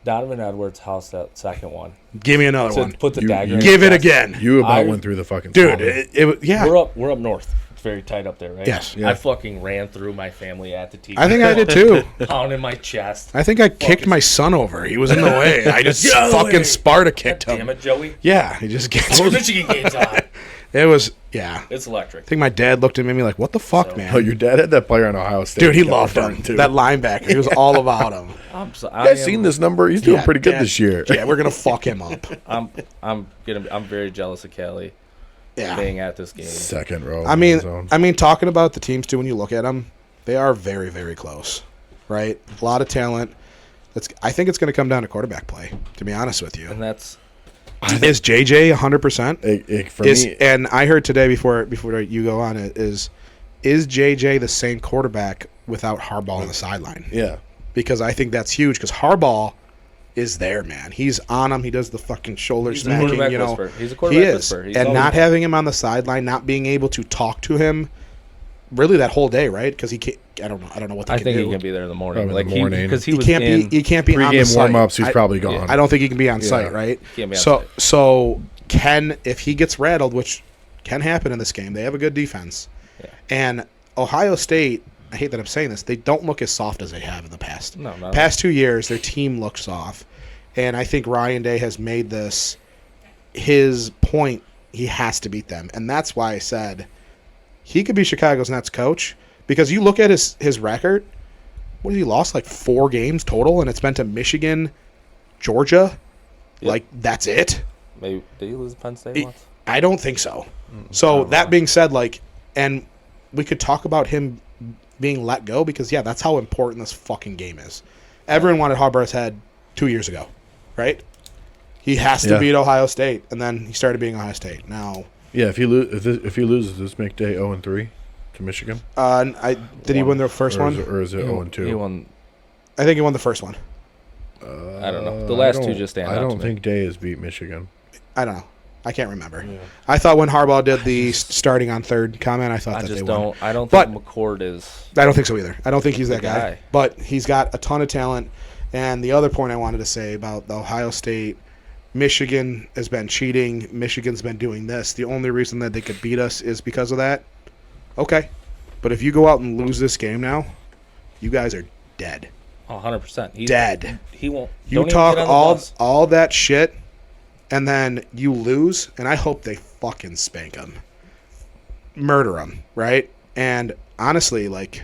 Donovan Edwards house that second one. Give me another So one. put the dagger. in Give his it chest. again. You about I- went through the fucking Dude, storm. yeah. We're up north. It's very tight up there, right? Yes. Yeah. I fucking ran through my family at the TV. I think I did too. Pounding my chest. I think I kicked my son over. He was in the way. I just Joey! fucking Sparta kicked him. Damn it, Joey. Yeah, he just gets Those Michigan games on. It was, yeah. It's electric. I think my dad looked at me like, what the fuck, man? Oh, your dad had that player in Ohio State. Dude, he kept loved referring him. to. That linebacker. He was all about him. You guys seen this number? He's doing Yeah, pretty good Dad- this year. Yeah, we're going to fuck him up. I'm very jealous of Kelly Yeah. being at this game. Second row. I end zone. mean, talking about the teams too, when you look at them, they are very, very close, right? A lot of talent. I think it's going to come down to quarterback play, to be honest with you. And that's Is JJ 100%? For me, And I heard today before you go on it is JJ the same quarterback without Harbaugh on the sideline? yeah. Because I think that's huge. Because Harbaugh is there, man. He's on him. He does the fucking shoulder he's a smacking. quarterback You know, whisperer. He's a he quarterback is. whisperer. He's And always not been. having him on the sideline, not being able to talk to him, really that whole day, right? Because he can't. I don't know what they I can think do. he can be there in the morning. Probably Like in the morning. because he He was can't in, be. He can't be on the Pre-game site. warm-ups, he's I- probably gone. I don't think he can be on Yeah. site, right? Can't be on so site. so Ken, if he gets rattled, which can happen in this game, they have a good defense, Yeah. and Ohio State. I hate that I'm saying this. They don't look as soft as they have in the past. No, not Past 2 years, their team looks soft, and I think Ryan Day has made this his point. He has to beat them, and that's why I said he could be Chicago's next coach. Because you look at his record, what has he lost? Like 4 games total, and it's been to Michigan, Georgia. Yep. Like that's it. Maybe did he lose Penn State He- once? I don't think so. So that being said, like, and we could talk about him being let go because that's how important this fucking game is. Everyone wanted Harbaugh's head 2 years ago, right? He has to Yeah. beat Ohio State, and then he started being Ohio State. Now, Yeah, if he loses, does this make Day 0-3 to Michigan? did he win the first one? Or is it He 0-2? won. I think he won the first one. I don't know. The last two just stand I out don't to me. think Day has beat Michigan. I don't know. I can't remember. I thought when Harbaugh did the starting on third comment, I thought I that just they won. don't. I don't But- think McCord is. I don't think so either. I don't think he's that The guy. guy. But he's got a ton of talent. And the other point I wanted to say about the Ohio State, Michigan has been cheating. Michigan's been doing this. The only reason that they could beat us is because of that. Okay. But if you go out and lose this game now, you guys are dead. 100%. He's Dead. He won't. You don't even talk get on the all bus. all that shit, and then you lose, and I hope they fucking spank them. Murder them, right? And honestly, like,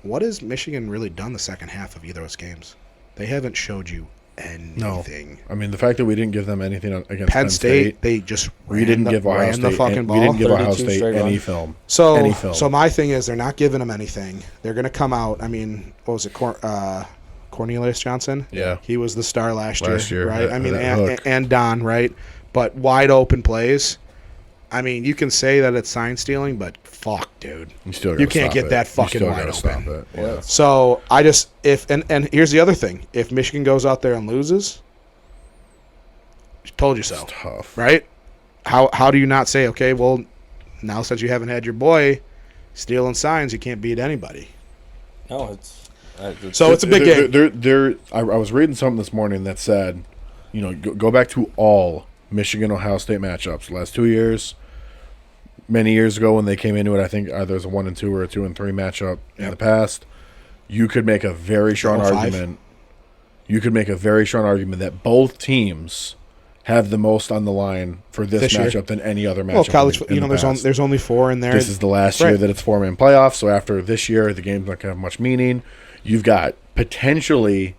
what has Michigan really done the second half of either of those games? They haven't showed you anything. I mean, the fact that we didn't give them anything against Penn State, they just we didn't give Ohio ran State the fucking ball. We didn't give Ohio 32 State straight any runs. film. So, any film. so my thing is, they're not giving them anything. They're going to come out. I mean, what was it? Cornelius Johnson. Yeah. he was the star last year, right? that- I mean, that hook. and Don, right? But wide open plays. I mean, you can say that it's sign stealing, but fuck, dude. You can't get that fucking you still wide gotta stop open. it. Yeah. So I just and here's the other thing: if Michigan goes out there and loses, told you so, It's tough. right? How do you not say, okay, well, now since you haven't had your boy stealing signs, you can't beat anybody. No, it's. So it's a big game. I was reading something this morning that said, go back to all Michigan-Ohio State matchups the last 2 years. Many years ago when they came into it, I think either was a 1-2 or a 2-3 matchup in the past. You could make a very strong 0-5. argument. You could make a very strong argument that both teams have the most on the line for this year. matchup than any other matchup. Well, college, in the past. there's only 4 in there. This is the last Right. year that it's 4-man playoffs. So after this year, the game's not going to have much meaning. You've got potentially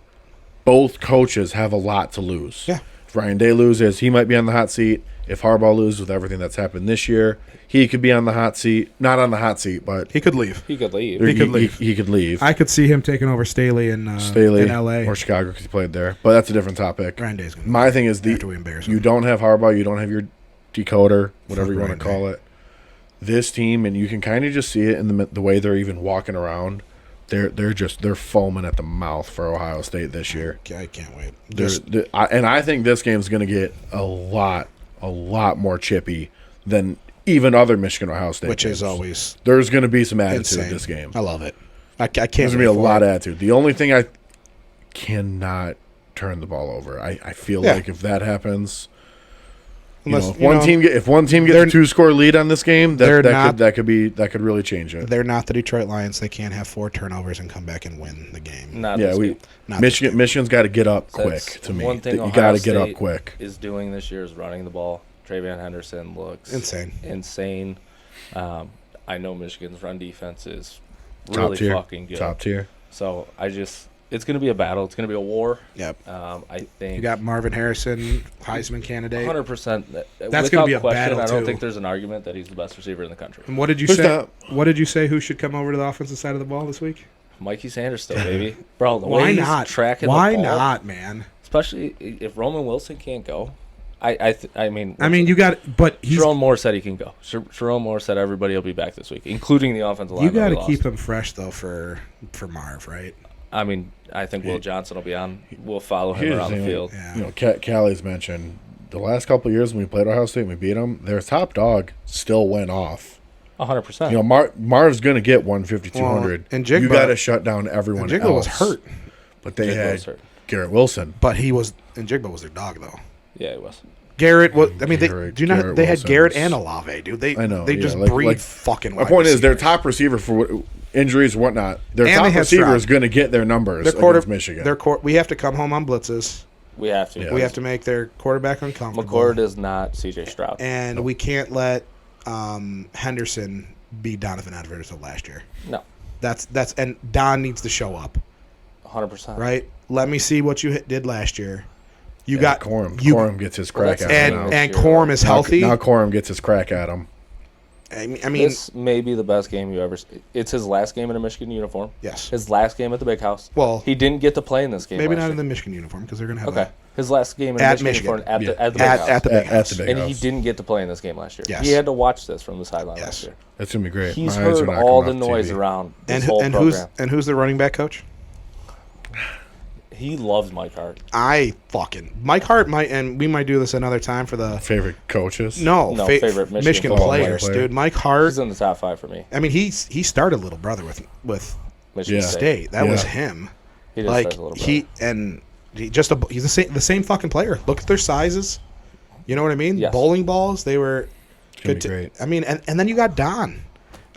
both coaches have a lot to lose. Yeah. If Ryan Day loses, he might be on the hot seat. If Harbaugh loses with everything that's happened this year, he could be on the hot seat. Not on the hot seat, but He could leave. He could leave. He could leave. He could leave. I could see him taking over Staley in Staley in L.A. or Chicago because he played there. But that's a different topic. Ryan Day's gonna My thing is after we embarrass him. you don't have Harbaugh, you don't have your decoder, whatever Fuck you want Ryan to call it. This team, and you can kind of just see it in the way they're even walking around. They're foaming at the mouth for Ohio State this year. I can't wait. And I think this game's going to get a lot more chippy than even other Michigan Ohio State Which games. is always There's going to be some attitude insane. this game. I love it. I can't. There's going to be a lot of attitude. The only thing I cannot turn the ball over. I feel Yeah. like if that happens, Unless, if one team gets a 2-score lead on this game, they're that could really change it. they're not the Detroit Lions. They can't have 4 turnovers and come back and win the game. Not this game. Not this game. Michigan's got to get up quick. That's To me, one thing you got to get up State quick. is doing this year is running the ball. Travion Henderson looks Insane. I know Michigan's run defense is Top really tier. fucking good. Top tier. So it's going to be a battle. It's going to be a war. Yep. I think You got Marvin Harrison, Heisman candidate. 100%. That's going to be a battle, I don't too. think there's an argument that he's the best receiver in the country. And what did you Who's say? that? What did you say? Who should come over to the offensive side of the ball this week? Mikey Sanders still, baby. Bro, the Why way not? he's tracking Why the ball, not, man? especially if Roman Wilson can't go. I mean, You got, but he's Jerome Moore said he can go. Jerome Moore said everybody will be back this week, including the offensive line. you got to keep him fresh though for Marv, right? I mean, I think Will Johnson will be on. We'll follow him Here's around the thing, field. Yeah. Callie's mentioned the last couple of years when we played Ohio State and we beat them, their top dog still went off. 100%. Marv's going to get 150, 200. Well, and Jigba- you got to shut down everyone Jigba else. was hurt, But they Jigba was had hurt. Garrett Wilson. but Jigba was their dog though. Yeah, it was. Garrett was. I mean, Garrett they had Wilson Garrett was- and Olave, dude. I know, They yeah, just like- breed like, fucking. My wide point is their receivers. top receiver for injuries and whatnot, their And they top had receiver Stroud. is going to get their numbers Their quarter, against Michigan. we have to come home on blitzes. We have to. Yeah. We have to make their quarterback uncomfortable. McCord is not C.J. Stroud. And we can't let Henderson be Donovan Edwards of last year. No, That's and Don needs to show up, 100%. right? Let me see what you did last year. You Yeah, got Corum. you- Corum gets his crack that's- at him and now. and Corum is healthy. Now Corum gets his crack at him. I mean, This may be the best game you ever. It's his last game in a Michigan uniform. yes. His last game at the Big House. Well, He didn't get to play in this game. maybe last not year. in the Michigan uniform because they're gonna have Okay. His last game in At Michigan Michigan. uniform at the Yeah. Big House. at the big At house. the big and house. he didn't get to play in this game last year. Yes. He had to watch this from the sideline Yes. last year. That's going to be great. He's My eyes are heard not all the coming off noise TV. around And this whole program. who's the running back coach? He loves Mike Hart. Mike Hart and we might do this another time for the Favorite coaches? No, favorite Michigan players, football player. dude. Mike Hart. He's in the top 5 for me. I mean, he started Little Brother with Michigan Yeah. State. State. That Yeah. was him. He did Like start a little bit. he's the same fucking player. Look at their sizes. You know what I mean? Yes. Bowling balls. They were gonna good. be great. I mean, and then you got Don.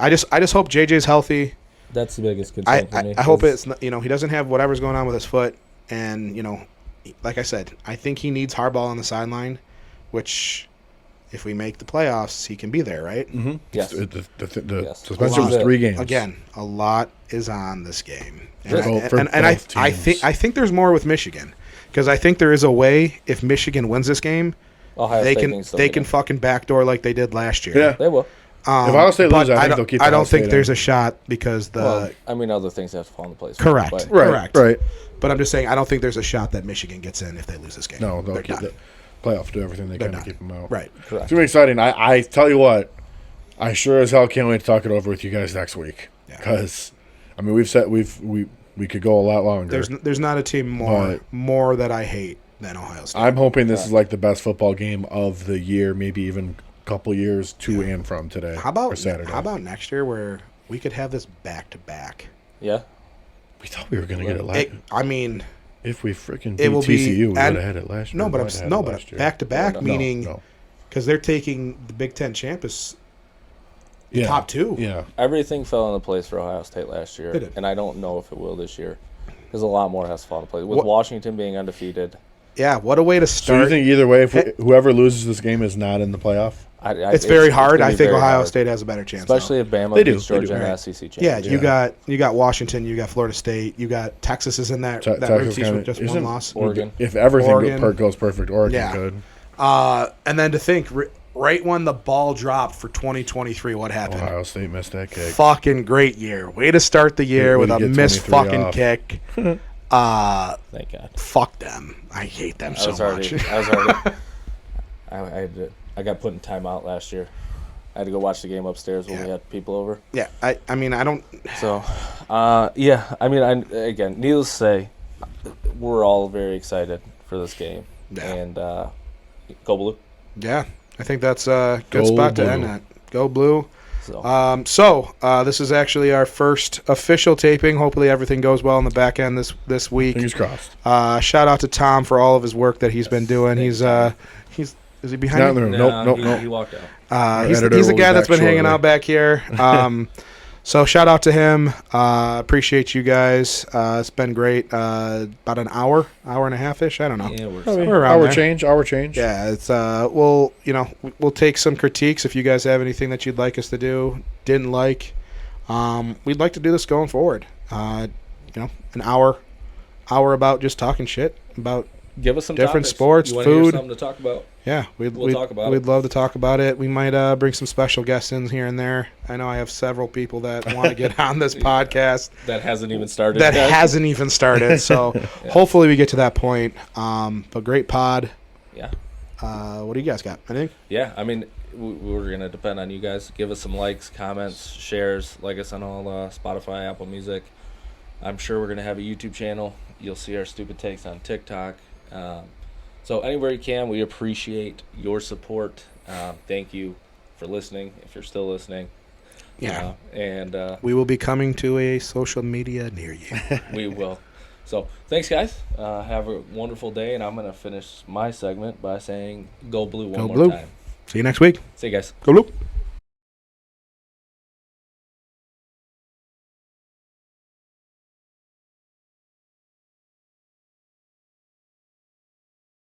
I just hope JJ's healthy. That's the biggest concern for me. I hope it's not, he doesn't have whatever's going on with his foot, and like I said, I think he needs Harbaugh on the sideline, which if we make the playoffs, he can be there, right? Mm-hmm. Yes. The Yes. suspension was Well, 3 games. Again, a lot is on this game, For and both I teams. think there's more with Michigan because I think there is a way if Michigan wins this game, Ohio they State can needs to they win can it. fucking backdoor like they did last year. Yeah. They will. If Ohio State but loses, I think they'll keep I Ohio don't think State there's in. a shot because Well, I mean, other things have to fall into place. correct, But Right. correct. Right. But I'm just saying I don't think there's a shot that Michigan gets in if they lose this game. No, they'll They're keep done. the playoff. Do everything they They're can to done. keep them out. Right. correct. It's gonna be exciting. I tell you what, I sure as hell can't wait to talk it over with you guys next week. Yeah. Because, I mean, we could go a lot longer. There's not a team more that I hate than Ohio State. I'm hoping this is like the best football game of the year, maybe even a couple years to and from today. How or Saturday? about next year where we could have this back to back? Yeah. We thought we were gonna get it last. I mean, If we freaking it beat will be- TCU, we would and- have had it last year. no, We but might have had it last year. back to back No, meaning No. because they're taking the Big Ten champ as Yeah. top 2. Yeah. Everything fell into place for Ohio State last year, It did. and I don't know if it will this year. There's a lot more has to fall into place. With What- Washington being undefeated, Yeah, what a way to So start. you think either way, if whoever loses this game is not in the playoff? it's very hard. gonna I be think very Ohio hard. State has a better chance, though. Especially if Bama They do, beats they do, Georgia in the right. SEC Yeah, championship. you got Washington, you got Florida State, you got Texas is in that Texas race kinda- with just one isn't- loss. Oregon. If everything Oregon. goes perfect, Oregon Yeah. could. And then to think, right when the ball dropped for 2023, what happened? Ohio State missed that kick. Fucking great year. Way to start the year Way with to a get missed 23 fucking off. kick. Thank God. Fuck them. I hate them so much. I got put in timeout last year. I had to go watch the game upstairs when Yeah. we had people over. Yeah, I mean, I don't. So, yeah, I mean, again, needless to say, we're all very excited for this game. Yeah. And go blue. Yeah, I think that's a good Go spot to Blue. end at. Go blue. So This is actually our first official taping. Hopefully everything goes well in the back end this week. Fingers crossed. Shout out to Tom for all of his work that he's been doing. He's is he behind Not in me? the room. Nope. He walked out. He's editor the will be guy that's back been hanging shortly. out back here. So shout out to him. Appreciate you guys. It's been great. About an hour and a half-ish. I don't know. Yeah, we're Probably We're around hour there. change. Yeah, it's we'll take some critiques if you guys have anything that you'd like us to do, didn't like. We'd like to do this going forward. An hour about just talking shit about. Give us some different topics. sports, You wanna hear food. something to talk about. Yeah, we'd talk about we'd it. love to talk about it. We might bring some special guests in here and there. I know I have several people that want to get on this podcast That hasn't even started. that yet. hasn't even started. So hopefully we get to that point. But great pod. Yeah. What do you guys got? Anything? Yeah, I mean, we're going to depend on you guys. Give us some likes, comments, shares. Like us on all Spotify, Apple Music. I'm sure we're going to have a YouTube channel. You'll see our stupid takes on TikTok. So anywhere you can, we appreciate your support. Thank you for listening, if you're still listening. Yeah. And We will be coming to a social media near you. we will. So thanks, guys. Have a wonderful day, and I'm going to finish my segment by saying go blue one Go more Blue. time. See you next week. See you guys. Go Blue.